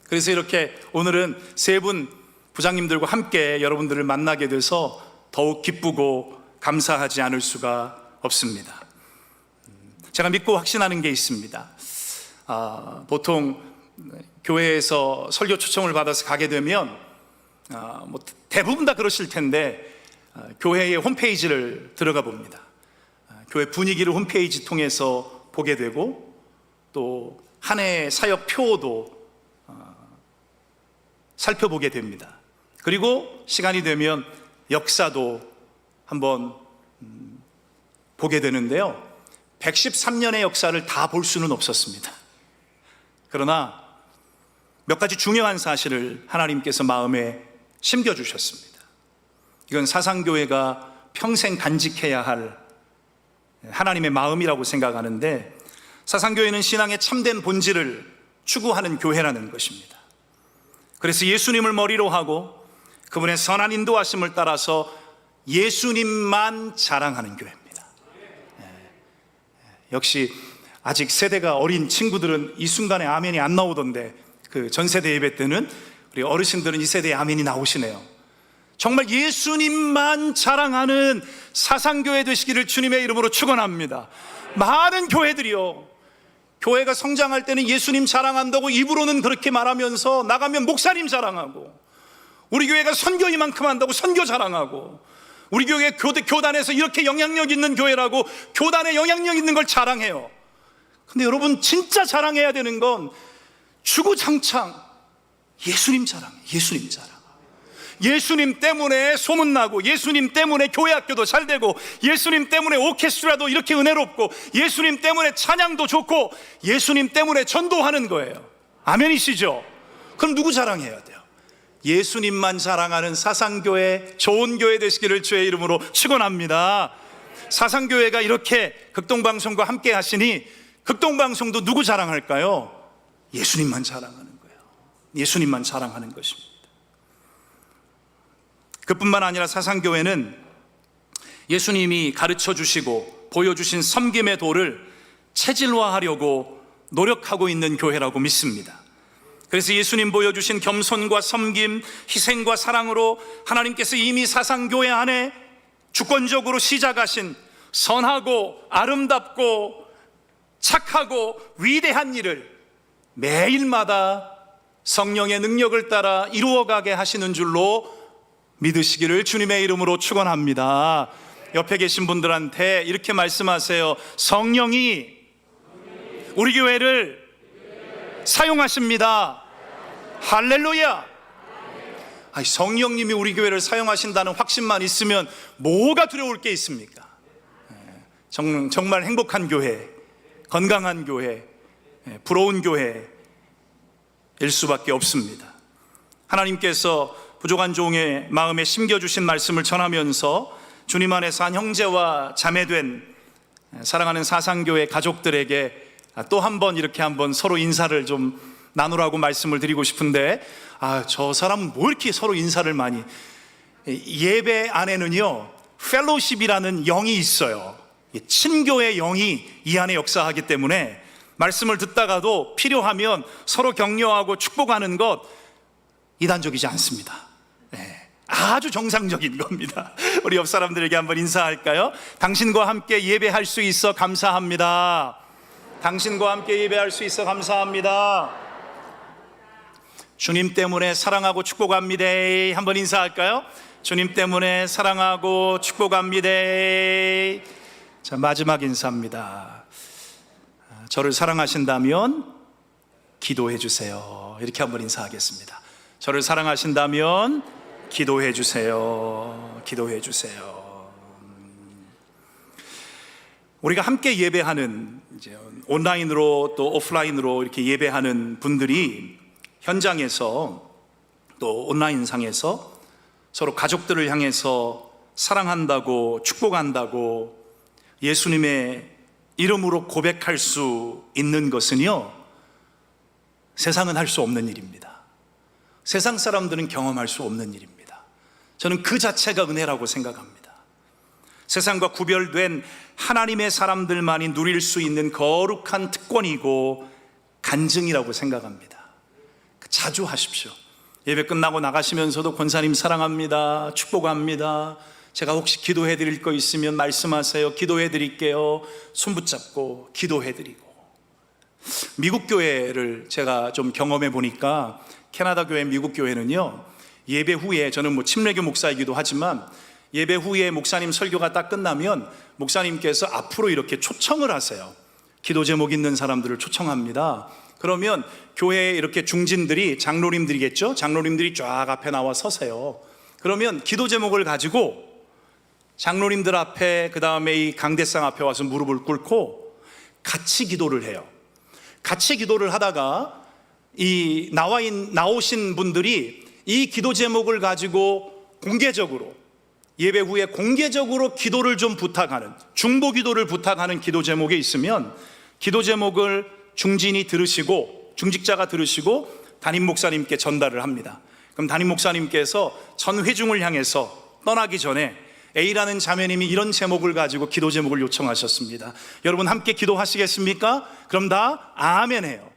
그래서 이렇게 오늘은 세 분 부장님들과 함께 여러분들을 만나게 돼서 더욱 기쁘고 감사하지 않을 수가 없습니다. 제가 믿고 확신하는 게 있습니다. 보통 교회에서 설교 초청을 받아서 가게 되면 뭐 대부분 다 그러실 텐데 교회의 홈페이지를 들어가 봅니다. 교회 분위기를 홈페이지 통해서 보게 되고, 또 한 해의 사역 표도 살펴보게 됩니다. 그리고 시간이 되면 역사도 한번 보게 되는데요, 113년의 역사를 다 볼 수는 없었습니다. 그러나 몇 가지 중요한 사실을 하나님께서 마음에 심겨주셨습니다. 이건 사상교회가 평생 간직해야 할 하나님의 마음이라고 생각하는데, 사상교회는 신앙의 참된 본질을 추구하는 교회라는 것입니다. 그래서 예수님을 머리로 하고 그분의 선한 인도하심을 따라서 예수님만 자랑하는 교회입니다. 역시 아직 세대가 어린 친구들은 이 순간에 아멘이 안 나오던데, 그 전세대 예배 때는 우리 어르신들은 이 세대에 아멘이 나오시네요. 정말 예수님만 자랑하는 사상교회 되시기를 주님의 이름으로 축원합니다. 많은 교회들이요, 교회가 성장할 때는 예수님 자랑한다고 입으로는 그렇게 말하면서 나가면 목사님 자랑하고, 우리 교회가 선교 이만큼 한다고 선교 자랑하고, 우리 교회 교단에서 이렇게 영향력 있는 교회라고 교단에 영향력 있는 걸 자랑해요. 근데 여러분, 진짜 자랑해야 되는 건 주구장창 예수님 자랑, 예수님 자랑. 예수님 때문에 소문나고, 예수님 때문에 교회 학교도 잘 되고, 예수님 때문에 오케스트라도 이렇게 은혜롭고, 예수님 때문에 찬양도 좋고, 예수님 때문에 전도하는 거예요. 아멘이시죠? 그럼 누구 자랑해야 돼요? 예수님만 자랑하는 사상교회, 좋은 교회 되시기를 주의 이름으로 축원합니다. 사상교회가 이렇게 극동방송과 함께 하시니 극동방송도 누구 자랑할까요? 예수님만 자랑하는 거예요. 예수님만 자랑하는 것입니다. 그뿐만 아니라 사상교회는 예수님이 가르쳐 주시고 보여주신 섬김의 도를 체질화하려고 노력하고 있는 교회라고 믿습니다. 그래서 예수님 보여주신 겸손과 섬김, 희생과 사랑으로 하나님께서 이미 사상교회 안에 주권적으로 시작하신 선하고 아름답고 착하고 위대한 일을 매일마다 성령의 능력을 따라 이루어가게 하시는 줄로 믿으시기를 주님의 이름으로 축원합니다. 옆에 계신 분들한테 이렇게 말씀하세요. 성령이 우리 교회를 사용하십니다. 할렐루야. 성령님이 우리 교회를 사용하신다는 확신만 있으면 뭐가 두려울 게 있습니까? 정말 행복한 교회, 건강한 교회, 부러운 교회일 수밖에 없습니다. 하나님께서 부족한 종의 마음에 심겨주신 말씀을 전하면서 주님 안에서 한 형제와 자매된 사랑하는 사상교회 가족들에게 또 한 번 이렇게 한번 서로 인사를 좀 나누라고 말씀을 드리고 싶은데, 저 사람은 뭐 이렇게 서로 인사를 많이. 예배 안에는요, 펠로십이라는 영이 있어요. 친교의 영이 이 안에 역사하기 때문에 말씀을 듣다가도 필요하면 서로 격려하고 축복하는 것 이단적이지 않습니다. 아주 정상적인 겁니다. 우리 옆 사람들에게 한번 인사할까요? 당신과 함께 예배할 수 있어 감사합니다. 당신과 함께 예배할 수 있어 감사합니다. 주님 때문에 사랑하고 축복합니다. 한번 인사할까요? 주님 때문에 사랑하고 축복합니다. 자, 마지막 인사입니다. 저를 사랑하신다면 기도해 주세요. 이렇게 한번 인사하겠습니다. 저를 사랑하신다면 기도해 주세요. 기도해 주세요. 우리가 함께 예배하는 이제 온라인으로 또 오프라인으로 이렇게 예배하는 분들이 현장에서 또 온라인상에서 서로 가족들을 향해서 사랑한다고 축복한다고 예수님의 이름으로 고백할 수 있는 것은요, 세상은 할 수 없는 일입니다. 세상 사람들은 경험할 수 없는 일입니다. 저는 그 자체가 은혜라고 생각합니다. 세상과 구별된 하나님의 사람들만이 누릴 수 있는 거룩한 특권이고 간증이라고 생각합니다. 자주 하십시오. 예배 끝나고 나가시면서도 권사님 사랑합니다, 축복합니다, 제가 혹시 기도해 드릴 거 있으면 말씀하세요, 기도해 드릴게요, 손 붙잡고 기도해 드리고. 미국 교회를 제가 좀 경험해 보니까 캐나다 교회, 미국 교회는요, 예배 후에, 저는 뭐 침례교 목사이기도 하지만 예배 후에 목사님 설교가 딱 끝나면 목사님께서 앞으로 이렇게 초청을 하세요. 기도 제목 있는 사람들을 초청합니다. 그러면 교회에 이렇게 중진들이, 장로님들이겠죠? 장로님들이 쫙 앞에 나와 서세요. 그러면 기도 제목을 가지고 장로님들 앞에, 그 다음에 이 강대상 앞에 와서 무릎을 꿇고 같이 기도를 해요. 같이 기도를 하다가 이 나오신 분들이 이 기도 제목을 가지고 공개적으로, 예배 후에 공개적으로 기도를 좀 부탁하는, 중보 기도를 부탁하는 기도 제목이 있으면 기도 제목을 중진이 들으시고, 중직자가 들으시고 담임 목사님께 전달을 합니다. 그럼 담임 목사님께서 전 회중을 향해서 떠나기 전에 A라는 자매님이 이런 제목을 가지고 기도 제목을 요청하셨습니다. 여러분 함께 기도하시겠습니까? 그럼 다 아멘 해요.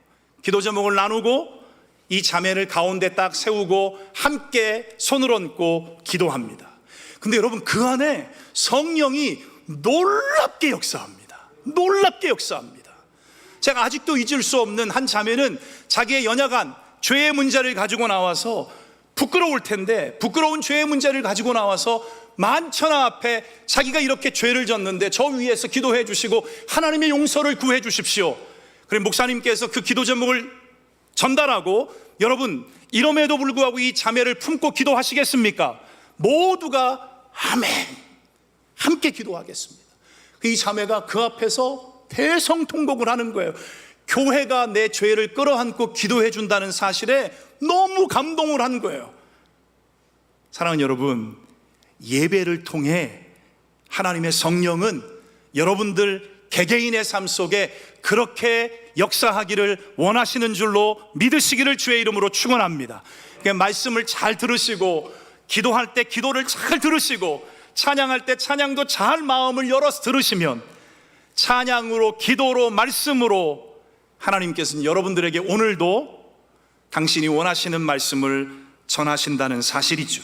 기도 제목을 나누고 이 자매를 가운데 딱 세우고 함께 손을 얹고 기도합니다. 근데 여러분, 그 안에 성령이 놀랍게 역사합니다. 놀랍게 역사합니다. 제가 아직도 잊을 수 없는 한 자매는 자기의 연약한 죄의 문제를 가지고 나와서, 부끄러울 텐데 부끄러운 죄의 문제를 가지고 나와서 만천하 앞에 자기가 이렇게 죄를 졌는데 저 위에서 기도해 주시고 하나님의 용서를 구해 주십시오. 그리고 목사님께서 그 기도 제목을 전달하고, 여러분 이럼에도 불구하고 이 자매를 품고 기도하시겠습니까? 모두가 아멘, 함께 기도하겠습니다. 이 자매가 그 앞에서 대성통곡을 하는 거예요. 교회가 내 죄를 끌어안고 기도해 준다는 사실에 너무 감동을 한 거예요. 사랑하는 여러분, 예배를 통해 하나님의 성령은 여러분들 개개인의 삶 속에 그렇게 역사하기를 원하시는 줄로 믿으시기를 주의 이름으로 축원합니다. 말씀을 잘 들으시고, 기도할 때 기도를 잘 들으시고, 찬양할 때 찬양도 잘 마음을 열어서 들으시면 찬양으로, 기도로, 말씀으로 하나님께서는 여러분들에게 오늘도 당신이 원하시는 말씀을 전하신다는 사실이죠.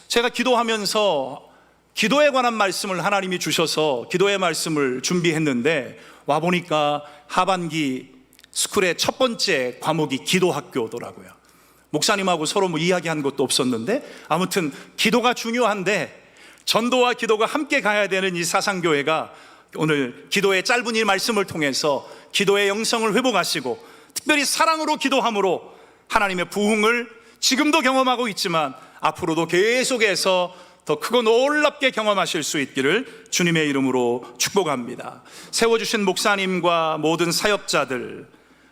제가 기도하면서 기도에 관한 말씀을 하나님이 주셔서 기도의 말씀을 준비했는데, 와보니까 하반기 스쿨의 첫 번째 과목이 기도학교더라고요. 목사님하고 서로 뭐 이야기한 것도 없었는데, 아무튼 기도가 중요한데 전도와 기도가 함께 가야 되는 이 사상교회가 오늘 기도의 짧은 이 말씀을 통해서 기도의 영성을 회복하시고, 특별히 사랑으로 기도함으로 하나님의 부흥을 지금도 경험하고 있지만 앞으로도 계속해서 더 크고 놀랍게 경험하실 수 있기를 주님의 이름으로 축복합니다. 세워주신 목사님과 모든 사역자들,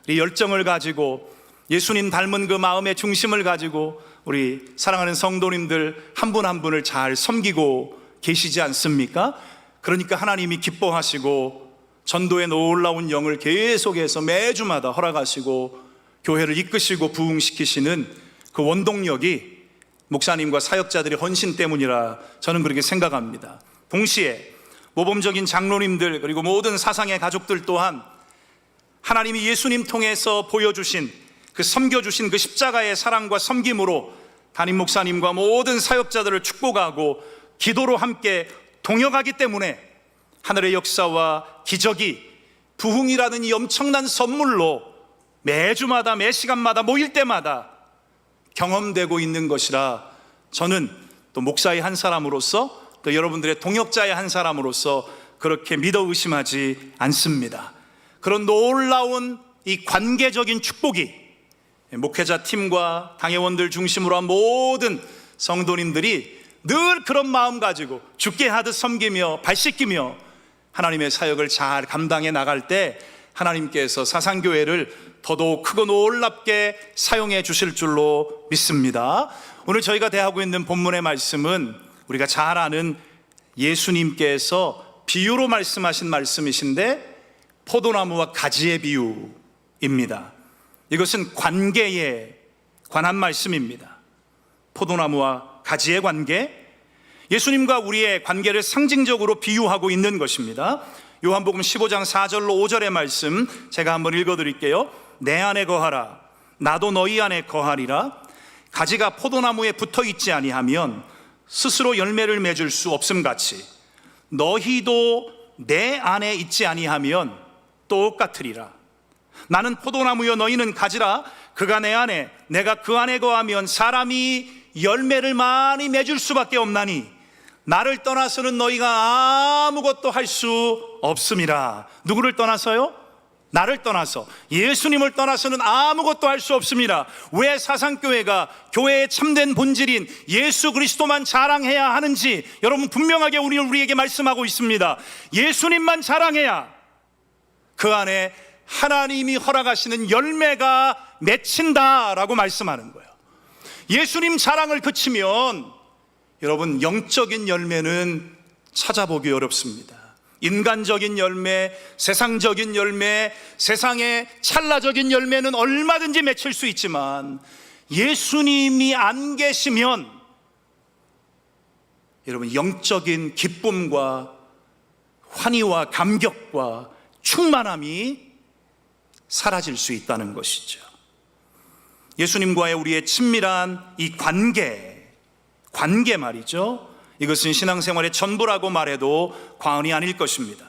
이 열정을 가지고 예수님 닮은 그 마음의 중심을 가지고 우리 사랑하는 성도님들 한 분 한 분을 잘 섬기고 계시지 않습니까? 그러니까 하나님이 기뻐하시고 전도의 놀라운 영을 계속해서 매주마다 허락하시고 교회를 이끄시고 부흥시키시는 그 원동력이 목사님과 사역자들의 헌신 때문이라 저는 그렇게 생각합니다. 동시에 모범적인 장로님들, 그리고 모든 사상의 가족들 또한 하나님이 예수님 통해서 보여주신 그 섬겨주신 그 십자가의 사랑과 섬김으로 담임 목사님과 모든 사역자들을 축복하고 기도로 함께 동역하기 때문에 하늘의 역사와 기적이 부흥이라는 이 엄청난 선물로 매주마다, 매 시간마다, 모일 때마다 경험되고 있는 것이라 저는 또 목사의 한 사람으로서, 또 여러분들의 동역자의 한 사람으로서 그렇게 믿어 의심하지 않습니다. 그런 놀라운 이 관계적인 축복이 목회자 팀과 당회원들 중심으로 한 모든 성도님들이 늘 그런 마음 가지고 죽게 하듯 섬기며 발 씻기며 하나님의 사역을 잘 감당해 나갈 때 하나님께서 사상교회를 더더욱 크고 놀랍게 사용해 주실 줄로 믿습니다. 오늘 저희가 대하고 있는 본문의 말씀은 우리가 잘 아는 예수님께서 비유로 말씀하신 말씀이신데 포도나무와 가지의 비유입니다. 이것은 관계에 관한 말씀입니다. 포도나무와 가지의 관계, 예수님과 우리의 관계를 상징적으로 비유하고 있는 것입니다. 요한복음 15장 4절로 5절의 말씀 제가 한번 읽어드릴게요. 내 안에 거하라, 나도 너희 안에 거하리라. 가지가 포도나무에 붙어있지 아니하면 스스로 열매를 맺을 수 없음같이 너희도 내 안에 있지 아니하면 똑같으리라. 나는 포도나무여 너희는 가지라. 그가 내 안에 내가 그 안에 거하면 사람이 열매를 많이 맺을 수밖에 없나니 나를 떠나서는 너희가 아무것도 할 수 없음이라. 누구를 떠나서요? 나를 떠나서, 예수님을 떠나서는 아무것도 할 수 없습니다. 왜 사상교회가 교회의 참된 본질인 예수 그리스도만 자랑해야 하는지 여러분 분명하게 우리에게 말씀하고 있습니다. 예수님만 자랑해야 그 안에 하나님이 허락하시는 열매가 맺힌다라고 말씀하는 거예요. 예수님 자랑을 그치면 여러분 영적인 열매는 찾아보기 어렵습니다. 인간적인 열매, 세상적인 열매, 세상의 찰나적인 열매는 얼마든지 맺힐 수 있지만 예수님이 안 계시면 여러분 영적인 기쁨과 환희와 감격과 충만함이 사라질 수 있다는 것이죠. 예수님과의 우리의 친밀한 이 관계 말이죠. 이것은 신앙생활의 전부라고 말해도 과언이 아닐 것입니다.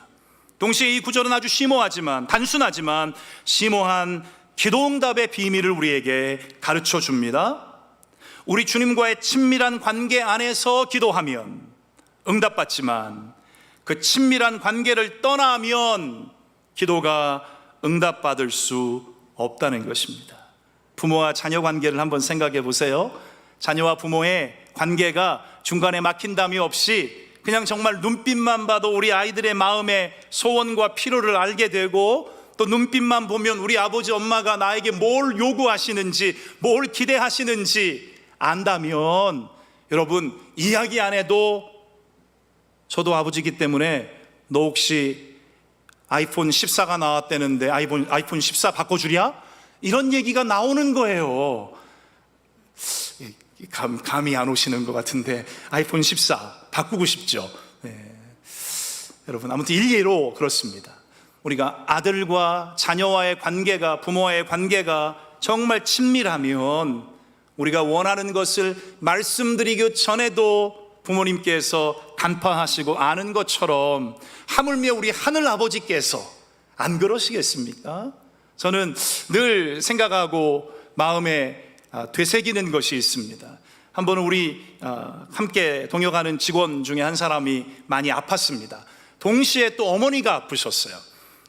동시에 이 구절은 아주 심오하지만, 단순하지만 심오한 기도응답의 비밀을 우리에게 가르쳐 줍니다. 우리 주님과의 친밀한 관계 안에서 기도하면 응답받지만 그 친밀한 관계를 떠나면 기도가 응답받을 수 없다는 것입니다. 부모와 자녀 관계를 한번 생각해 보세요. 자녀와 부모의 관계가 중간에 막힌담이 없이 그냥 정말 눈빛만 봐도 우리 아이들의 마음의 소원과 필요를 알게 되고, 또 눈빛만 보면 우리 아버지 엄마가 나에게 뭘 요구하시는지, 뭘 기대하시는지 안다면 여러분 이야기 안 해도 저도 아버지이기 때문에 너 혹시 아이폰 14가 나왔다는데 아이폰 14 바꿔주랴? 이런 얘기가 나오는 거예요. 감이 안 오시는 것 같은데 아이폰 14 바꾸고 싶죠. 네. 여러분 아무튼 일례로 그렇습니다. 우리가 아들과 자녀와의 관계가, 부모와의 관계가 정말 친밀하면 우리가 원하는 것을 말씀드리기 전에도 부모님께서 간파하시고 아는 것처럼 하물며 우리 하늘 아버지께서 안 그러시겠습니까? 저는 늘 생각하고 마음에 되새기는 것이 있습니다. 한 번은 우리 함께 동역하는 직원 중에 한 사람이 많이 아팠습니다. 동시에 또 어머니가 아프셨어요.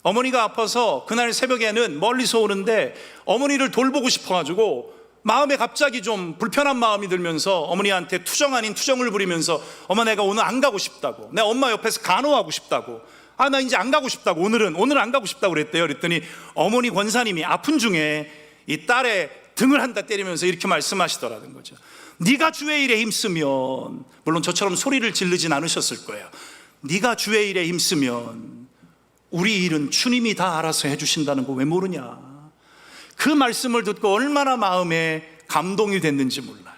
어머니가 아파서 그날 새벽에는 멀리서 오는데 어머니를 돌보고 싶어가지고 마음에 갑자기 좀 불편한 마음이 들면서 어머니한테 투정 아닌 투정을 부리면서 엄마 내가 오늘 안 가고 싶다고, 내 엄마 옆에서 간호하고 싶다고, 나 이제 안 가고 싶다고, 오늘은 안 가고 싶다고 그랬대요. 그랬더니 어머니 권사님이 아픈 중에 이 딸의 등을 한 대 때리면서 이렇게 말씀하시더라는 거죠. 네가 주의 일에 힘쓰면, 물론 저처럼 소리를 지르진 않으셨을 거예요. 네가 주의 일에 힘쓰면 우리 일은 주님이 다 알아서 해주신다는 거 왜 모르냐. 그 말씀을 듣고 얼마나 마음에 감동이 됐는지 몰라요.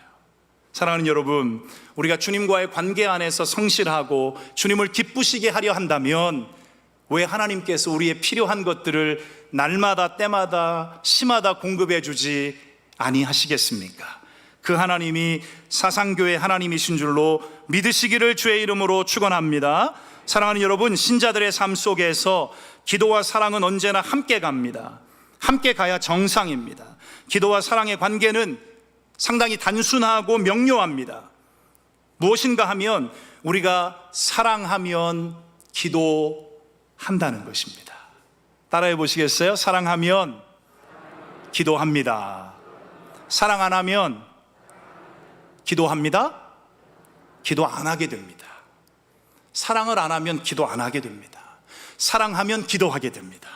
사랑하는 여러분, 우리가 주님과의 관계 안에서 성실하고 주님을 기쁘시게 하려 한다면 왜 하나님께서 우리의 필요한 것들을 날마다 때마다 시마다 공급해 주지 아니하시겠습니까? 그 하나님이 사상교회 하나님이신 줄로 믿으시기를 주의 이름으로 축원합니다. 사랑하는 여러분, 신자들의 삶 속에서 기도와 사랑은 언제나 함께 갑니다. 함께 가야 정상입니다. 기도와 사랑의 관계는 상당히 단순하고 명료합니다. 무엇인가 하면 우리가 사랑하면 기도한다는 것입니다. 따라해 보시겠어요? 사랑하면 기도합니다. 사랑 안 하면 기도합니다? 기도 안 하게 됩니다. 사랑을 안 하면 기도 안 하게 됩니다. 사랑하면 기도하게 됩니다.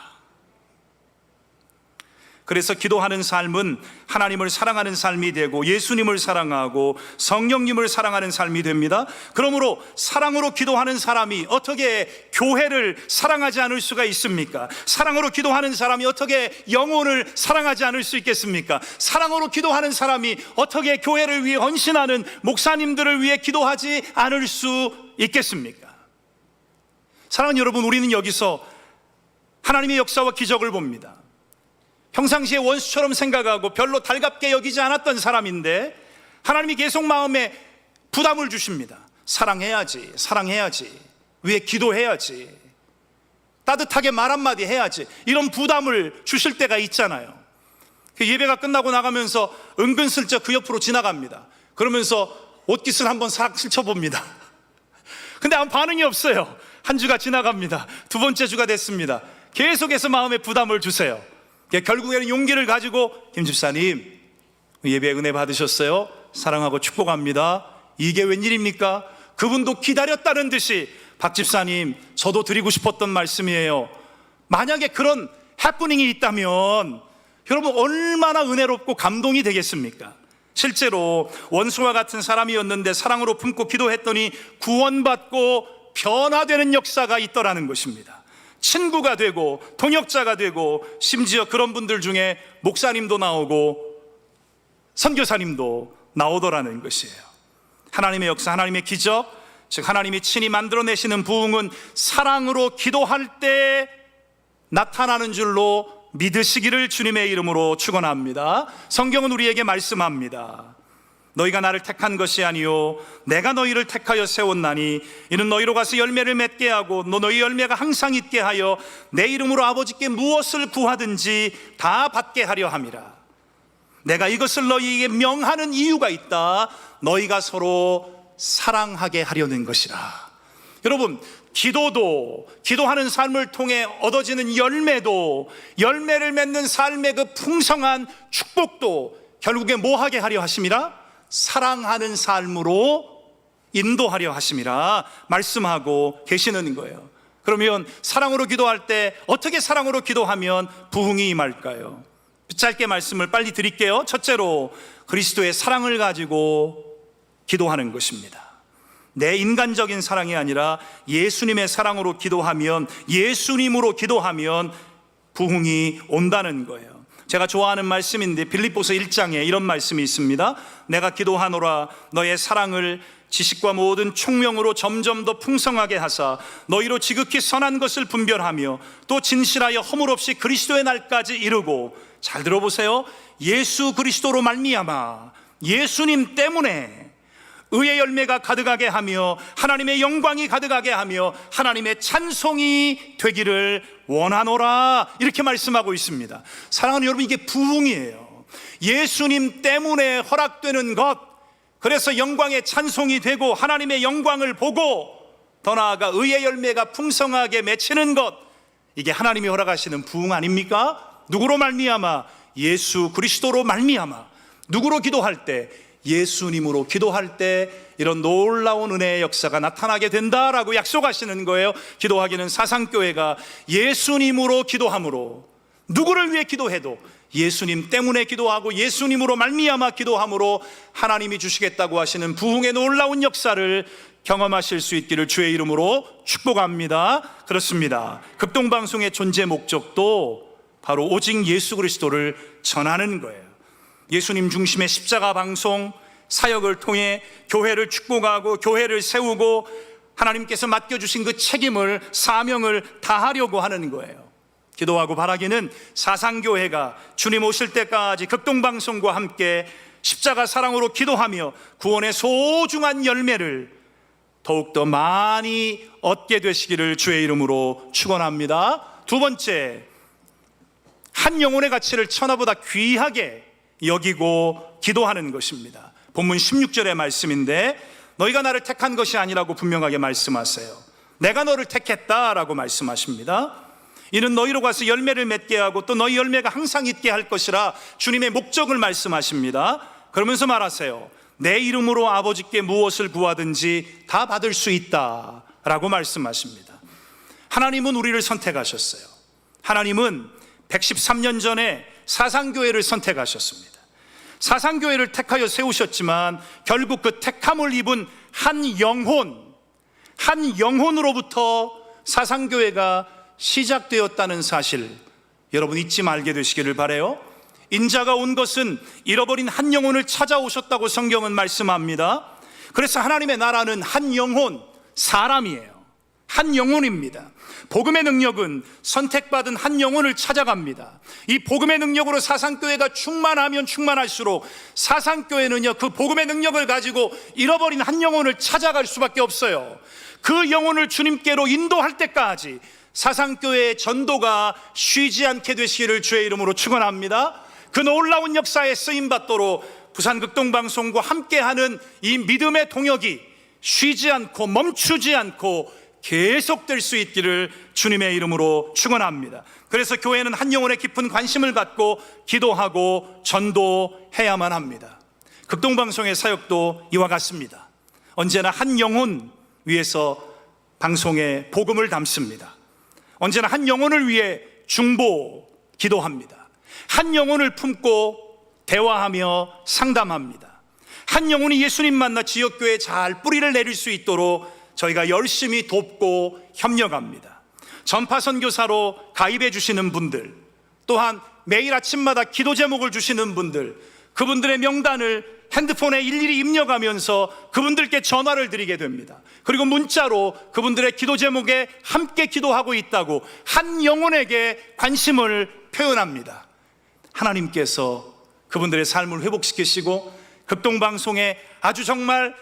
그래서 기도하는 삶은 하나님을 사랑하는 삶이 되고 예수님을 사랑하고 성령님을 사랑하는 삶이 됩니다. 그러므로 사랑으로 기도하는 사람이 어떻게 교회를 사랑하지 않을 수가 있습니까? 사랑으로 기도하는 사람이 어떻게 영혼을 사랑하지 않을 수 있겠습니까? 사랑으로 기도하는 사람이 어떻게 교회를 위해 헌신하는 목사님들을 위해 기도하지 않을 수 있겠습니까? 사랑하는 여러분, 우리는 여기서 하나님의 역사와 기적을 봅니다. 평상시에 원수처럼 생각하고 별로 달갑게 여기지 않았던 사람인데 하나님이 계속 마음에 부담을 주십니다. 사랑해야지, 사랑해야지, 위에 기도해야지, 따뜻하게 말 한마디 해야지, 이런 부담을 주실 때가 있잖아요. 예배가 끝나고 나가면서 은근슬쩍 그 옆으로 지나갑니다. 그러면서 옷깃을 한번 싹 스쳐봅니다. 근데 아무 반응이 없어요. 한 주가 지나갑니다. 두 번째 주가 됐습니다. 계속해서 마음에 부담을 주세요. 결국에는 용기를 가지고 김 집사님, 예배 은혜 받으셨어요? 사랑하고 축복합니다. 이게 웬일입니까? 그분도 기다렸다는 듯이 박 집사님, 저도 드리고 싶었던 말씀이에요. 만약에 그런 해프닝이 있다면 여러분 얼마나 은혜롭고 감동이 되겠습니까? 실제로 원수와 같은 사람이었는데 사랑으로 품고 기도했더니 구원받고 변화되는 역사가 있더라는 것입니다. 친구가 되고 동역자가 되고 심지어 그런 분들 중에 목사님도 나오고 선교사님도 나오더라는 것이에요. 하나님의 역사, 하나님의 기적, 즉 하나님이 친히 만들어내시는 부흥은 사랑으로 기도할 때 나타나는 줄로 믿으시기를 주님의 이름으로 축원합니다. 성경은 우리에게 말씀합니다. 너희가 나를 택한 것이 아니요 내가 너희를 택하여 세웠나니 이는 너희로 가서 열매를 맺게 하고 너희 열매가 항상 있게 하여 내 이름으로 아버지께 무엇을 구하든지 다 받게 하려 함이라. 내가 이것을 너희에게 명하는 이유가 있다. 너희가 서로 사랑하게 하려는 것이라. 여러분, 기도도, 기도하는 삶을 통해 얻어지는 열매도, 열매를 맺는 삶의 그 풍성한 축복도 결국에 뭐 하게 하려 하심이라? 사랑하는 삶으로 인도하려 하심이라 말씀하고 계시는 거예요. 그러면 사랑으로 기도할 때 어떻게 사랑으로 기도하면 부흥이 임할까요? 짧게 말씀을 빨리 드릴게요. 첫째로 그리스도의 사랑을 가지고 기도하는 것입니다. 내 인간적인 사랑이 아니라 예수님의 사랑으로 기도하면, 예수님으로 기도하면 부흥이 온다는 거예요. 제가 좋아하는 말씀인데 빌립보서 1장에 이런 말씀이 있습니다. 내가 기도하노라 너의 사랑을 지식과 모든 총명으로 점점 더 풍성하게 하사 너희로 지극히 선한 것을 분별하며 또 진실하여 허물 없이 그리스도의 날까지 이루고, 잘 들어보세요, 예수 그리스도로 말미암아 예수님 때문에 의의 열매가 가득하게 하며 하나님의 영광이 가득하게 하며 하나님의 찬송이 되기를 원하노라, 이렇게 말씀하고 있습니다. 사랑하는 여러분, 이게 부흥이에요. 예수님 때문에 허락되는 것, 그래서 영광의 찬송이 되고 하나님의 영광을 보고 더 나아가 의의 열매가 풍성하게 맺히는 것, 이게 하나님이 허락하시는 부흥 아닙니까? 누구로 말미암아? 예수 그리스도로 말미암아. 누구로 기도할 때? 예수님으로 기도할 때 이런 놀라운 은혜의 역사가 나타나게 된다라고 약속하시는 거예요. 기도하기는 사상교회가 예수님으로 기도함으로, 누구를 위해 기도해도 예수님 때문에 기도하고 예수님으로 말미암아 기도함으로 하나님이 주시겠다고 하시는 부흥의 놀라운 역사를 경험하실 수 있기를 주의 이름으로 축복합니다. 그렇습니다. 극동방송의 존재 목적도 바로 오직 예수 그리스도를 전하는 거예요. 예수님 중심의 십자가 방송 사역을 통해 교회를 축복하고 교회를 세우고 하나님께서 맡겨주신 그 책임을, 사명을 다하려고 하는 거예요. 기도하고 바라기는 사상교회가 주님 오실 때까지 극동방송과 함께 십자가 사랑으로 기도하며 구원의 소중한 열매를 더욱더 많이 얻게 되시기를 주의 이름으로 축원합니다. 두 번째, 한 영혼의 가치를 천하보다 귀하게 여기고 기도하는 것입니다. 본문 16절의 말씀인데 너희가 나를 택한 것이 아니라고 분명하게 말씀하세요. 내가 너를 택했다라고 말씀하십니다. 이는 너희로 가서 열매를 맺게 하고 또 너희 열매가 항상 있게 할 것이라 주님의 목적을 말씀하십니다. 그러면서 말하세요. 내 이름으로 아버지께 무엇을 구하든지 다 받을 수 있다라고 말씀하십니다. 하나님은 우리를 선택하셨어요. 하나님은 113년 전에 사상교회를 선택하셨습니다. 사상교회를 택하여 세우셨지만 결국 그 택함을 입은 한 영혼으로부터 사상교회가 시작되었다는 사실, 여러분 잊지 말게 되시기를 바라요. 인자가 온 것은 잃어버린 한 영혼을 찾아오셨다고 성경은 말씀합니다. 그래서 하나님의 나라는 한 영혼, 사람이에요. 한 영혼입니다. 복음의 능력은 선택받은 한 영혼을 찾아갑니다. 이 복음의 능력으로 사상교회가 충만하면 충만할수록 사상교회는요, 그 복음의 능력을 가지고 잃어버린 한 영혼을 찾아갈 수밖에 없어요. 그 영혼을 주님께로 인도할 때까지 사상교회의 전도가 쉬지 않게 되시기를 주의 이름으로 축원합니다. 그 놀라운 역사에 쓰임받도록 부산극동방송과 함께하는 이 믿음의 동역이 쉬지 않고 멈추지 않고 계속될 수 있기를 주님의 이름으로 축원합니다. 그래서 교회는 한 영혼에 깊은 관심을 갖고 기도하고 전도해야만 합니다. 극동방송의 사역도 이와 같습니다. 언제나 한 영혼 위해서 방송에 복음을 담습니다. 언제나 한 영혼을 위해 중보 기도합니다. 한 영혼을 품고 대화하며 상담합니다. 한 영혼이 예수님 만나 지역교회에 잘 뿌리를 내릴 수 있도록 저희가 열심히 돕고 협력합니다. 전파선교사로 가입해 주시는 분들, 또한 매일 아침마다 기도 제목을 주시는 분들, 그분들의 명단을 핸드폰에 일일이 입력하면서 그분들께 전화를 드리게 됩니다. 그리고 문자로 그분들의 기도 제목에 함께 기도하고 있다고 한 영혼에게 관심을 표현합니다. 하나님께서 그분들의 삶을 회복시키시고 극동방송에 아주 정말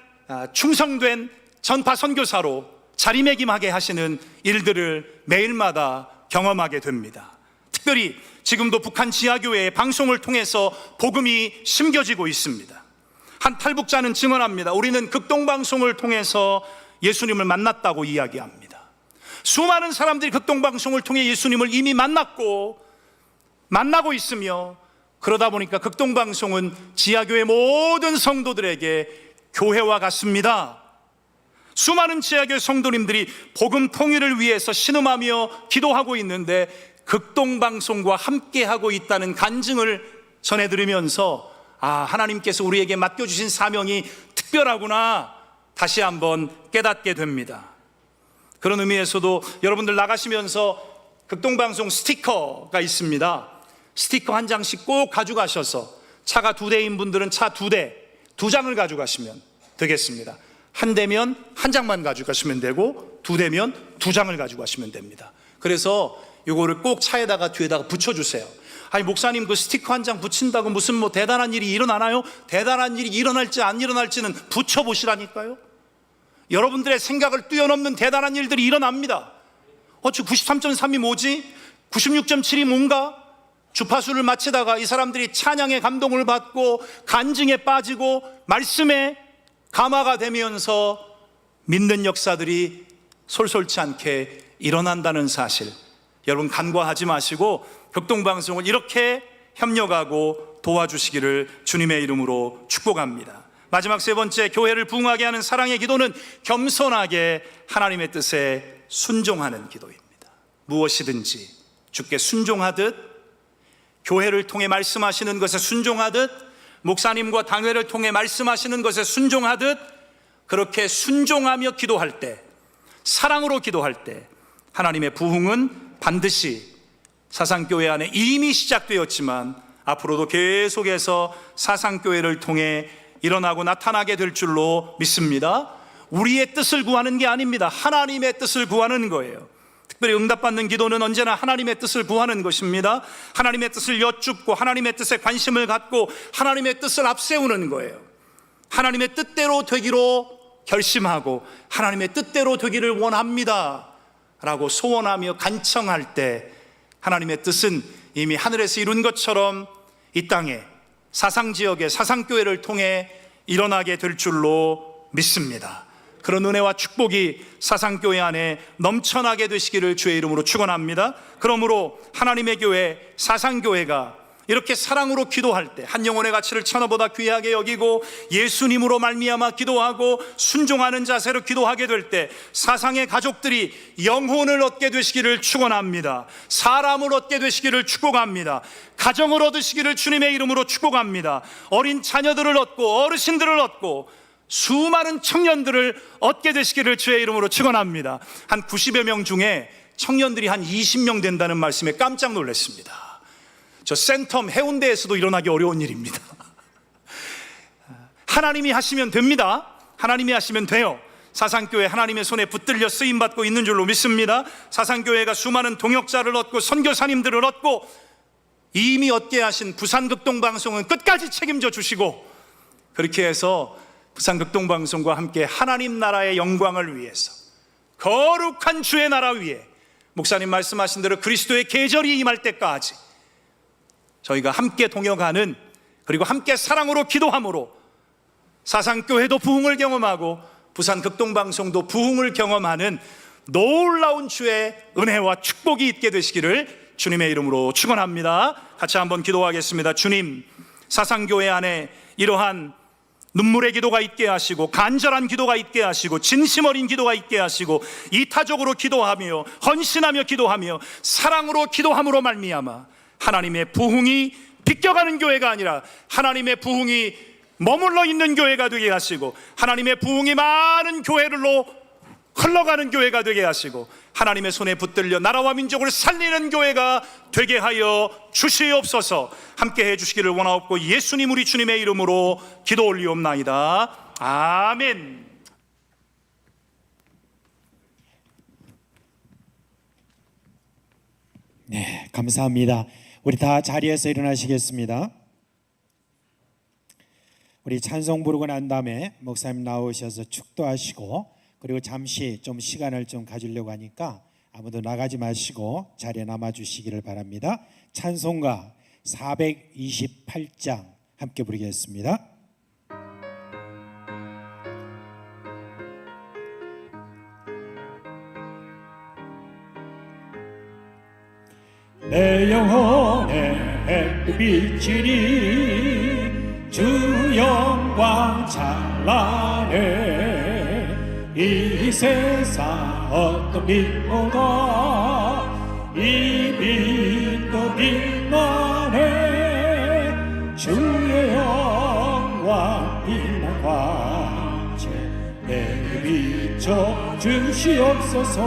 충성된 전파 선교사로 자리매김하게 하시는 일들을 매일마다 경험하게 됩니다. 특별히 지금도 북한 지하교회의 방송을 통해서 복음이 심겨지고 있습니다. 한 탈북자는 증언합니다. 우리는 극동방송을 통해서 예수님을 만났다고 이야기합니다. 수많은 사람들이 극동방송을 통해 예수님을 이미 만나고 있으며, 그러다 보니까 극동방송은 지하교회 모든 성도들에게 교회와 같습니다. 수많은 지하교회 성도님들이 복음 통일을 위해서 신음하며 기도하고 있는데 극동방송과 함께하고 있다는 간증을 전해드리면서 하나님께서 우리에게 맡겨주신 사명이 특별하구나 다시 한번 깨닫게 됩니다. 그런 의미에서도 여러분들 나가시면서 극동방송 스티커가 있습니다. 스티커 한 장씩 꼭 가져가셔서, 차가 2대인 분들은 차 2대, 2장을 가져가시면 되겠습니다. 한 대면 한 장만 가져가시면 되고, 2대면 2장을 가져가시면 됩니다. 그래서 이거를 꼭 차에다가 뒤에다가 붙여주세요. 아니 목사님, 그 스티커 한 장 붙인다고 무슨 뭐 대단한 일이 일어나나요? 대단한 일이 일어날지 안 일어날지는 붙여보시라니까요. 여러분들의 생각을 뛰어넘는 대단한 일들이 일어납니다. 93.3이 뭐지? 96.7이 뭔가? 주파수를 마치다가 이 사람들이 찬양의 감동을 받고 간증에 빠지고 말씀에 감화가 되면서 믿는 역사들이 솔솔치 않게 일어난다는 사실, 여러분 간과하지 마시고 극동방송을 이렇게 협력하고 도와주시기를 주님의 이름으로 축복합니다. 마지막 세 번째, 교회를 부흥하게 하는 사랑의 기도는 겸손하게 하나님의 뜻에 순종하는 기도입니다. 무엇이든지 주께 순종하듯, 교회를 통해 말씀하시는 것에 순종하듯, 목사님과 당회를 통해 말씀하시는 것에 순종하듯, 그렇게 순종하며 기도할 때, 사랑으로 기도할 때 하나님의 부흥은 반드시 사상교회 안에 이미 시작되었지만 앞으로도 계속해서 사상교회를 통해 일어나고 나타나게 될 줄로 믿습니다. 우리의 뜻을 구하는 게 아닙니다. 하나님의 뜻을 구하는 거예요. 특별히 응답받는 기도는 언제나 하나님의 뜻을 구하는 것입니다. 하나님의 뜻을 여쭙고 하나님의 뜻에 관심을 갖고 하나님의 뜻을 앞세우는 거예요. 하나님의 뜻대로 되기로 결심하고 하나님의 뜻대로 되기를 원합니다 라고 소원하며 간청할 때 하나님의 뜻은 이미 하늘에서 이룬 것처럼 이 땅에 사상지역의 사상교회를 통해 일어나게 될 줄로 믿습니다. 그런 은혜와 축복이 사상교회 안에 넘쳐나게 되시기를 주의 이름으로 축원합니다. 그러므로 하나님의 교회 사상교회가 이렇게 사랑으로 기도할 때, 한 영혼의 가치를 천하보다 귀하게 여기고 예수님으로 말미암아 기도하고 순종하는 자세로 기도하게 될 때 사상의 가족들이 영혼을 얻게 되시기를 축원합니다. 사람을 얻게 되시기를 축복합니다. 가정을 얻으시기를 주님의 이름으로 축복합니다. 어린 자녀들을 얻고 어르신들을 얻고 수많은 청년들을 얻게 되시기를 주의 이름으로 축원합니다. 한 90여 명 중에 청년들이 한 20명 된다는 말씀에 깜짝 놀랐습니다. 저 센텀 해운대에서도 일어나기 어려운 일입니다. 하나님이 하시면 됩니다. 하나님이 하시면 돼요. 사상교회 하나님의 손에 붙들려 쓰임받고 있는 줄로 믿습니다. 사상교회가 수많은 동역자를 얻고 선교사님들을 얻고 이미 얻게 하신 부산극동방송은 끝까지 책임져 주시고, 그렇게 해서 부산극동방송과 함께 하나님 나라의 영광을 위해서 거룩한 주의 나라 위에 목사님 말씀하신 대로 그리스도의 계절이 임할 때까지 저희가 함께 동역하는, 그리고 함께 사랑으로 기도함으로 사상교회도 부흥을 경험하고 부산극동방송도 부흥을 경험하는 놀라운 주의 은혜와 축복이 있게 되시기를 주님의 이름으로 축원합니다. 같이 한번 기도하겠습니다. 주님, 사상교회 안에 이러한 눈물의 기도가 있게 하시고 간절한 기도가 있게 하시고 진심 어린 기도가 있게 하시고 이타적으로 기도하며 헌신하며 기도하며 사랑으로 기도함으로 말미암아 하나님의 부흥이 비껴가는 교회가 아니라 하나님의 부흥이 머물러 있는 교회가 되게 하시고 하나님의 부흥이 많은 교회로 흘러가는 교회가 되게 하시고 하나님의 손에 붙들려 나라와 민족을 살리는 교회가 되게 하여 주시옵소서. 함께 해주시기를 원하옵고 예수님 우리 주님의 이름으로 기도 올리옵나이다. 아멘. 네, 감사합니다. 우리 다 자리에서 일어나시겠습니다. 우리 찬송 부르고 난 다음에 목사님 나오셔서 축도하시고, 그리고 잠시 좀 시간을 좀 가지려고 하니까 아무도 나가지 마시고 자리에 남아 주시기를 바랍니다. 찬송가 428장 함께 부르겠습니다. 내 영혼의 햇빛이니 주 영광 찬란해. 이 세상 어떤 빛보다 이 빛도 빛나네. 주의 영광 빛난 광채 내게 비춰 주시옵소서.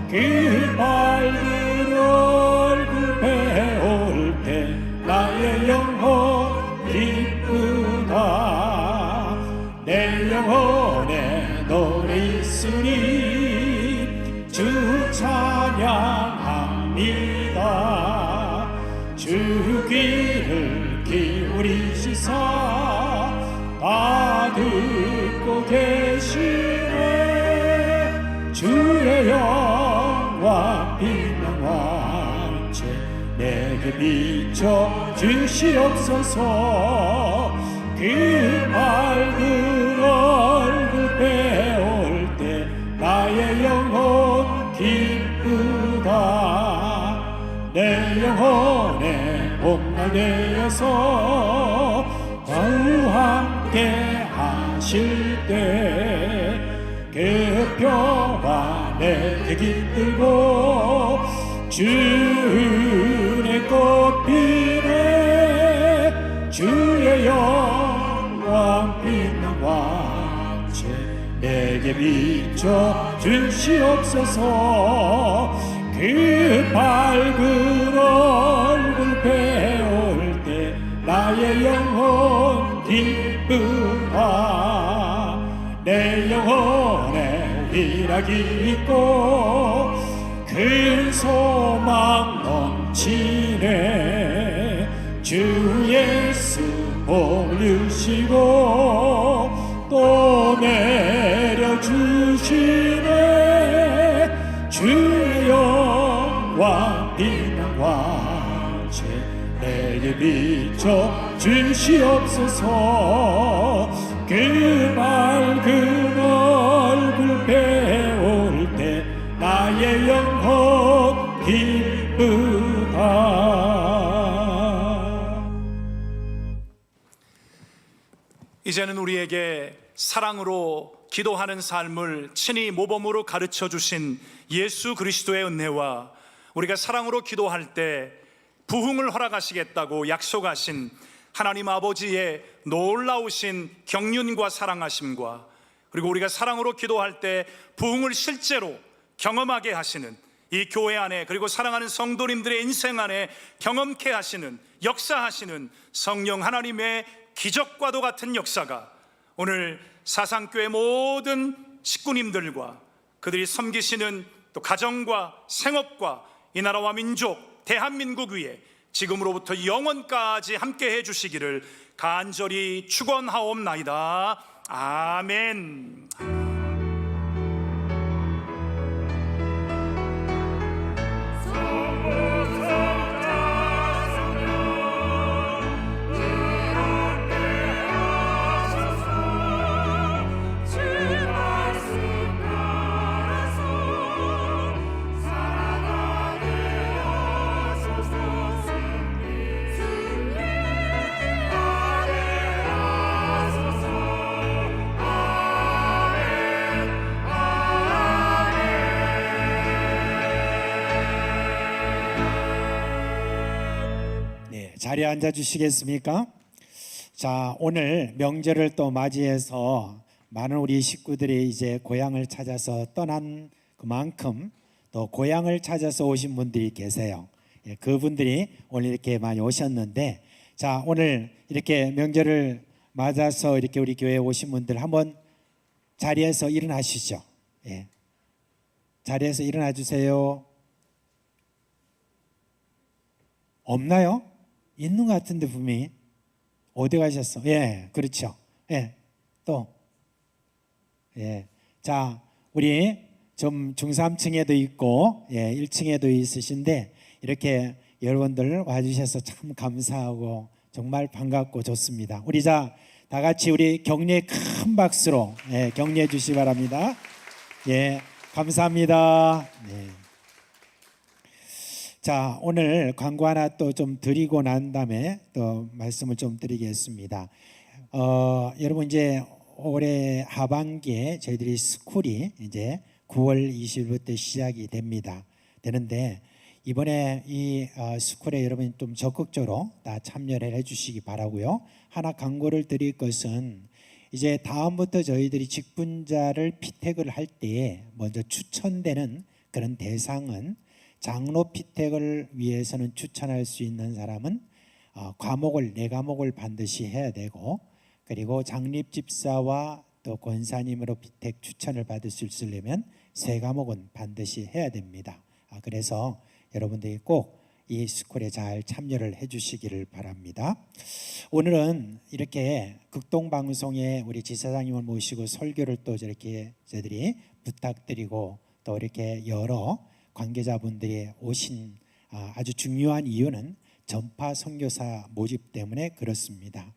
그 밝은 얼굴 배울 때 나의 영혼 기쁘다. 내 영혼에 노래 있으니 주 찬양합니다. 주 귀를 기울이시사 다 듣고 계시네. 주의 영광 빛난 왕채 내게 비춰 주시옵소서. 그 밝은 얼굴 배울 때 나의 영혼 기쁘다. 내 영혼의 봄날 되어서 주와 함께 하실 때 그 표와 내게 깃들고 주의 꽃피네. 주의 영광 빛난 왕채 내게 비춰 주시옵소서. 그 밝은 얼굴 배울 때 나의 영혼 기쁘다. 내 영혼에 희락이 있고 큰 소망 넘치네. 주 예수 복 주시고 또 내려주시네. 주의 영광 빛난 왕채 내게 비춰 주시옵소서. 그 밝은 얼굴 배울 때 나의 영혼 기쁘다. 이제는 우리에게 사랑으로 기도하는 삶을 친히 모범으로 가르쳐 주신 예수 그리스도의 은혜와 우리가 사랑으로 기도할 때 부흥을 허락하시겠다고 약속하신 하나님 아버지의 놀라우신 경륜과 사랑하심과 그리고 우리가 사랑으로 기도할 때 부흥을 실제로 경험하게 하시는 이 교회 안에 그리고 사랑하는 성도님들의 인생 안에 경험케 하시는 역사하시는 성령 하나님의 기적과도 같은 역사가 오늘 사상교회 모든 식구님들과 그들이 섬기시는 또 가정과 생업과 이 나라와 민족 대한민국 위에 지금으로부터 영원까지 함께 해주시기를 간절히 축원하옵나이다. 아멘. 자리에 앉아 주시겠습니까? 자, 오늘 명절을 또 맞이해서 많은 우리 식구들이 이제 고향을 찾아서 떠난 그만큼 또 고향을 찾아서 오신 분들이 계세요. 예, 그분들이 오늘 이렇게 많이 오셨는데, 자, 오늘 이렇게 명절을 맞아서 이렇게 우리 교회에 오신 분들 한번 자리에서 일어나시죠. 예. 자리에서 일어나 주세요. 없나요? 있는 것 같은데 분명히. 어디 가셨어? 예, 그렇죠. 예, 또. 예, 자, 우리 좀 중3층에도 있고, 예, 1층에도 있으신데, 이렇게 여러분들 와주셔서 참 감사하고, 정말 반갑고 좋습니다. 우리 다 같이 우리 격려의 큰 박수로, 예, 격려해 주시기 바랍니다. 예, 감사합니다. 네. 자, 오늘 광고 하나 또 좀 드리고 난 다음에 또 말씀을 좀 드리겠습니다. 여러분 이제 올해 하반기에 저희들이 스쿨이 이제 9월 20일부터 시작이 되는데 이번에 이 스쿨에 여러분 좀 적극적으로 다 참여를 해주시기 바라고요. 하나 광고를 드릴 것은 이제 다음부터 저희들이 직분자를 피택을 할 때에 먼저 추천되는 그런 대상은 장로 피택을 위해서는 추천할 수 있는 사람은 과목을 4과목을 반드시 해야 되고, 그리고 장립집사와 또 권사님으로 피택 추천을 받을 수 있으려면 3과목은 반드시 해야 됩니다. 그래서 여러분들이 꼭 이 스쿨에 잘 참여를 해주시기를 바랍니다. 오늘은 이렇게 극동방송에 우리 지사장님을 모시고 설교를 또 저렇게 저희들이 부탁드리고 또 이렇게 여러 관계자분들이 오신 아주 중요한 이유는 전파 선교사 모집 때문에 그렇습니다.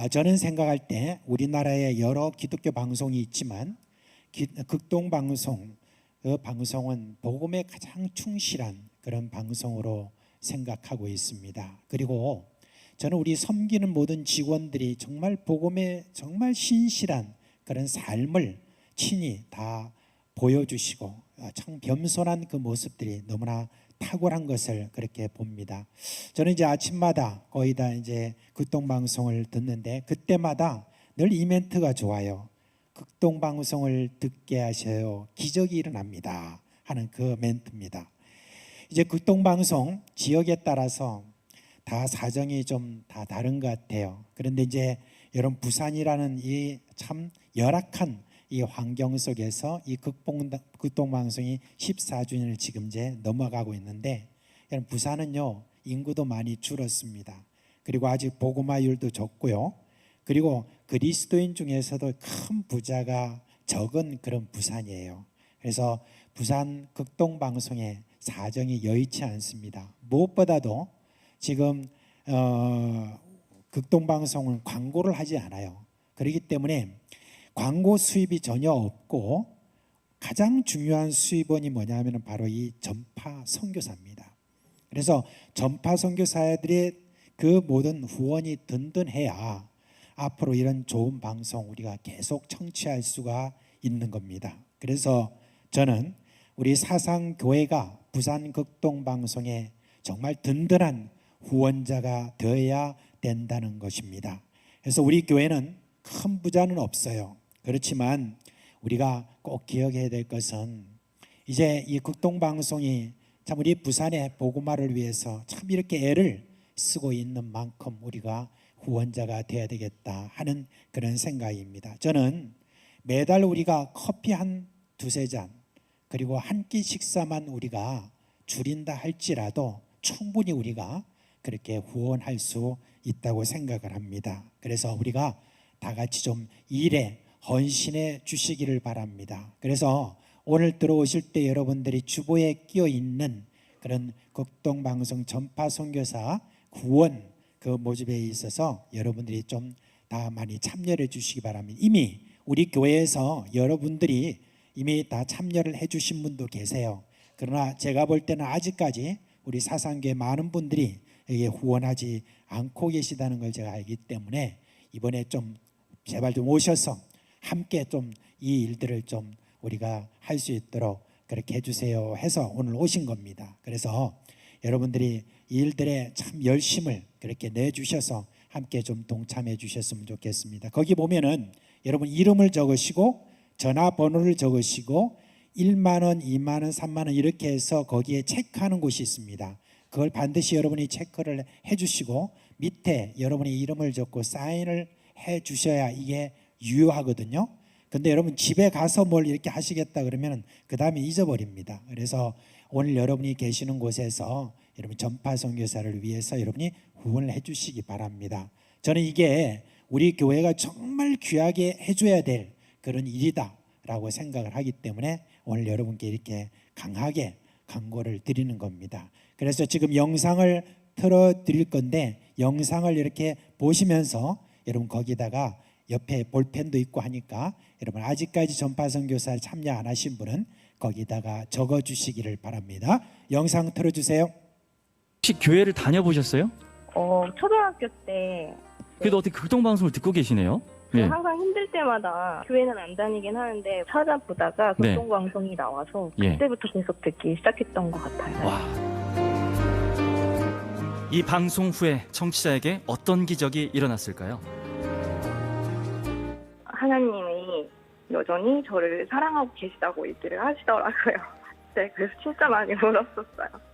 저는 생각할 때 우리나라에 여러 기독교 방송이 있지만 극동방송, 그 방송은 복음에 가장 충실한 그런 방송으로 생각하고 있습니다. 그리고 저는 우리 섬기는 모든 직원들이 정말 복음에 정말 신실한 그런 삶을 친히 다 보여주시고 참 겸손한 그 모습들이 너무나 탁월한 것을 그렇게 봅니다. 저는 이제 아침마다 거의 다 이제 극동방송을 듣는데 그때마다 늘 이 멘트가 좋아요. 극동방송을 듣게 하셔요. 기적이 일어납니다. 하는 그 멘트입니다. 이제 극동방송 지역에 따라서 다 사정이 좀 다 다른 것 같아요. 그런데 이제 여러분 부산이라는 이 참 열악한 이 환경 속에서 이 극동방송이 14주년을 지금 이제 넘어가고 있는데 부산은요 인구도 많이 줄었습니다. 그리고 아직 복음화율도 적고요. 그리고 그리스도인 중에서도 큰 부자가 적은 그런 부산이에요. 그래서 부산 극동방송의 사정이 여의치 않습니다. 무엇보다도 지금 극동방송은 광고를 하지 않아요. 그렇기 때문에 광고 수입이 전혀 없고 가장 중요한 수입원이 뭐냐면 바로 이 전파 선교사입니다. 그래서 전파 선교사들의 그 모든 후원이 든든해야 앞으로 이런 좋은 방송 우리가 계속 청취할 수가 있는 겁니다. 그래서 저는 우리 사상교회가 부산 극동방송에 정말 든든한 후원자가 되어야 된다는 것입니다. 그래서 우리 교회는 큰 부자는 없어요. 그렇지만 우리가 꼭 기억해야 될 것은 이제 이 극동방송이 참 우리 부산의 복음화를 위해서 참 이렇게 애를 쓰고 있는 만큼 우리가 후원자가 되어야 되겠다 하는 그런 생각입니다. 저는 매달 우리가 커피 한 두세 잔 그리고 한 끼 식사만 우리가 줄인다 할지라도 충분히 우리가 그렇게 후원할 수 있다고 생각을 합니다. 그래서 우리가 다 같이 좀 일에 헌신해 주시기를 바랍니다. 그래서 오늘 들어오실 때 여러분들이 주보에 끼어 있는 그런 극동방송 전파 선교사 구원 그 모집에 있어서 여러분들이 좀 다 많이 참여해 주시기 바랍니다. 이미 우리 교회에서 여러분들이 이미 다 참여를 해 주신 분도 계세요. 그러나 제가 볼 때는 아직까지 우리 사상교회 많은 분들이 여기에 후원하지 않고 계시다는 걸 제가 알기 때문에 이번에 좀 제발 좀 오셔서 함께 좀 이 일들을 좀 우리가 할 수 있도록 그렇게 해주세요 해서 오늘 오신 겁니다. 그래서 여러분들이 이 일들에 참 열심을 그렇게 내주셔서 함께 좀 동참해 주셨으면 좋겠습니다. 거기 보면은 여러분 이름을 적으시고 전화번호를 적으시고 1만 원, 2만 원, 3만 원 이렇게 해서 거기에 체크하는 곳이 있습니다. 그걸 반드시 여러분이 체크를 해주시고 밑에 여러분이 이름을 적고 사인을 해주셔야 이게 유효하거든요. 근데 여러분 집에 가서 뭘 이렇게 하시겠다 그러면 그 다음에 잊어버립니다. 그래서 오늘 여러분이 계시는 곳에서 여러분 전파 선교사를 위해서 여러분이 후원을 해주시기 바랍니다. 저는 이게 우리 교회가 정말 귀하게 해줘야 될 그런 일이다라고 생각을 하기 때문에 오늘 여러분께 이렇게 강하게 강구를 드리는 겁니다. 그래서 지금 영상을 틀어드릴 건데 영상을 이렇게 보시면서 여러분 거기다가 옆에 볼펜도 있고 하니까 여러분 아직까지 전파 선교사를 참여 안 하신 분은 거기다가 적어주시기를 바랍니다. 영상 틀어주세요. 혹시 교회를 다녀보셨어요? 초등학교 때 그래도 어떻게 극동방송을 듣고 계시네요? 네. 항상 힘들 때마다 교회는 안 다니긴 하는데 찾아보다가 네. 극동방송이 나와서 예. 그때부터 계속 듣기 시작했던 것 같아요. 와. 이 방송 후에 청취자에게 어떤 기적이 일어났을까요? 하나님이 여전히 저를 사랑하고 계시다고 얘기를 하시더라고요. 네, 그래서 진짜 많이 울었었어요.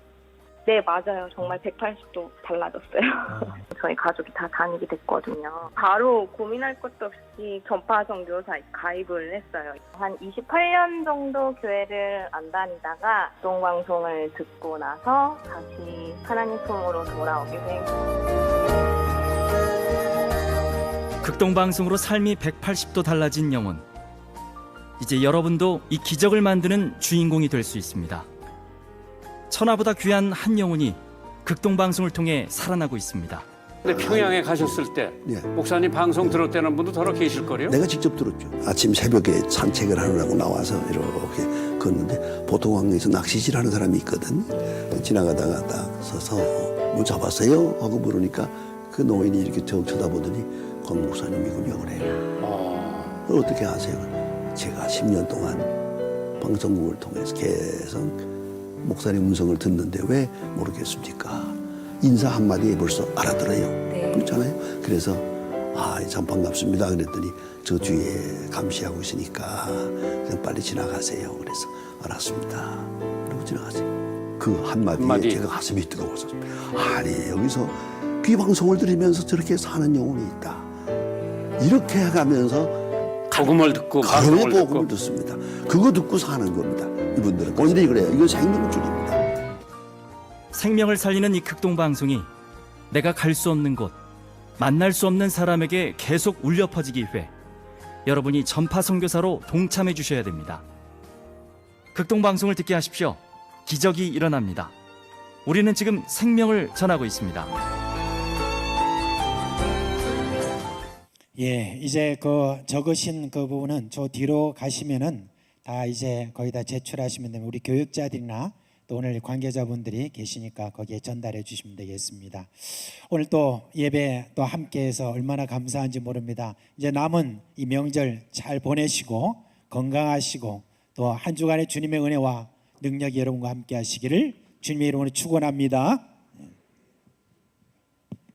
네, 맞아요. 정말 180도 달라졌어요. 저희 가족이 다 다니게 됐거든요. 바로 고민할 것도 없이 전파 선교사에 가입을 했어요. 한 28년 정도 교회를 안 다니다가 동방송을 듣고 나서 다시 하나님 품으로 돌아오게 된 극동방송으로 삶이 180도 달라진 영혼. 이제 여러분도 이 기적을 만드는 주인공이 될 수 있습니다. 천하보다 귀한 한 영혼이 극동방송을 통해 살아나고 있습니다. 근데 평양에 가셨을 때 예. 목사님 방송 들었다는 분도 더러 계실 거래요? 내가 직접 들었죠. 아침 새벽에 산책을 하느라고 나와서 이렇게 걷는데 보통항에서 낚시질 하는 사람이 있거든. 지나가다가 딱 서서 뭐 잡았어요? 하고 물으니까 그 노인이 이렇게 쳐다보더니 권 목사님이 그냥 그래요. 어떻게 아세요? 제가 10년 동안 방송국을 통해서 계속 목사님 음성을 듣는데 왜 모르겠습니까? 인사 한마디에 벌써 알아들어요. 그렇잖아요. 그래서 참 반갑습니다. 그랬더니 저 뒤에 감시하고 있으니까 그냥 빨리 지나가세요. 그래서 알았습니다. 그리고 지나가세요. 그 한마디에 제가 가슴이 뜨거워서 아니 여기서 귀방송을 들으면서 저렇게 사는 영혼이 있다. 이렇게 해가면서 복음을 듣고 가름의 방송을 복음을 듣고 듣습니다. 그거 듣고 사는 겁니다. 이분들은. 원들이 그래요. 이건 생명줄입니다. 생명을 살리는 이 극동방송이 내가 갈 수 없는 곳, 만날 수 없는 사람에게 계속 울려 퍼지기 위해 여러분이 전파 선교사로 동참해 주셔야 됩니다. 극동방송을 듣게 하십시오. 기적이 일어납니다. 우리는 지금 생명을 전하고 있습니다. 예, 이제 그 적으신 그 부분은 저 뒤로 가시면은 다 이제 거의 다 제출하시면 됩니다. 우리 교육자들이나 또 오늘 관계자분들이 계시니까 거기에 전달해 주시면 되겠습니다. 오늘 또 예배 또 함께해서 얼마나 감사한지 모릅니다. 이제 남은 이 명절 잘 보내시고 건강하시고 또 한 주간의 주님의 은혜와 능력이 여러분과 함께 하시기를 주님의 이름으로 축원합니다.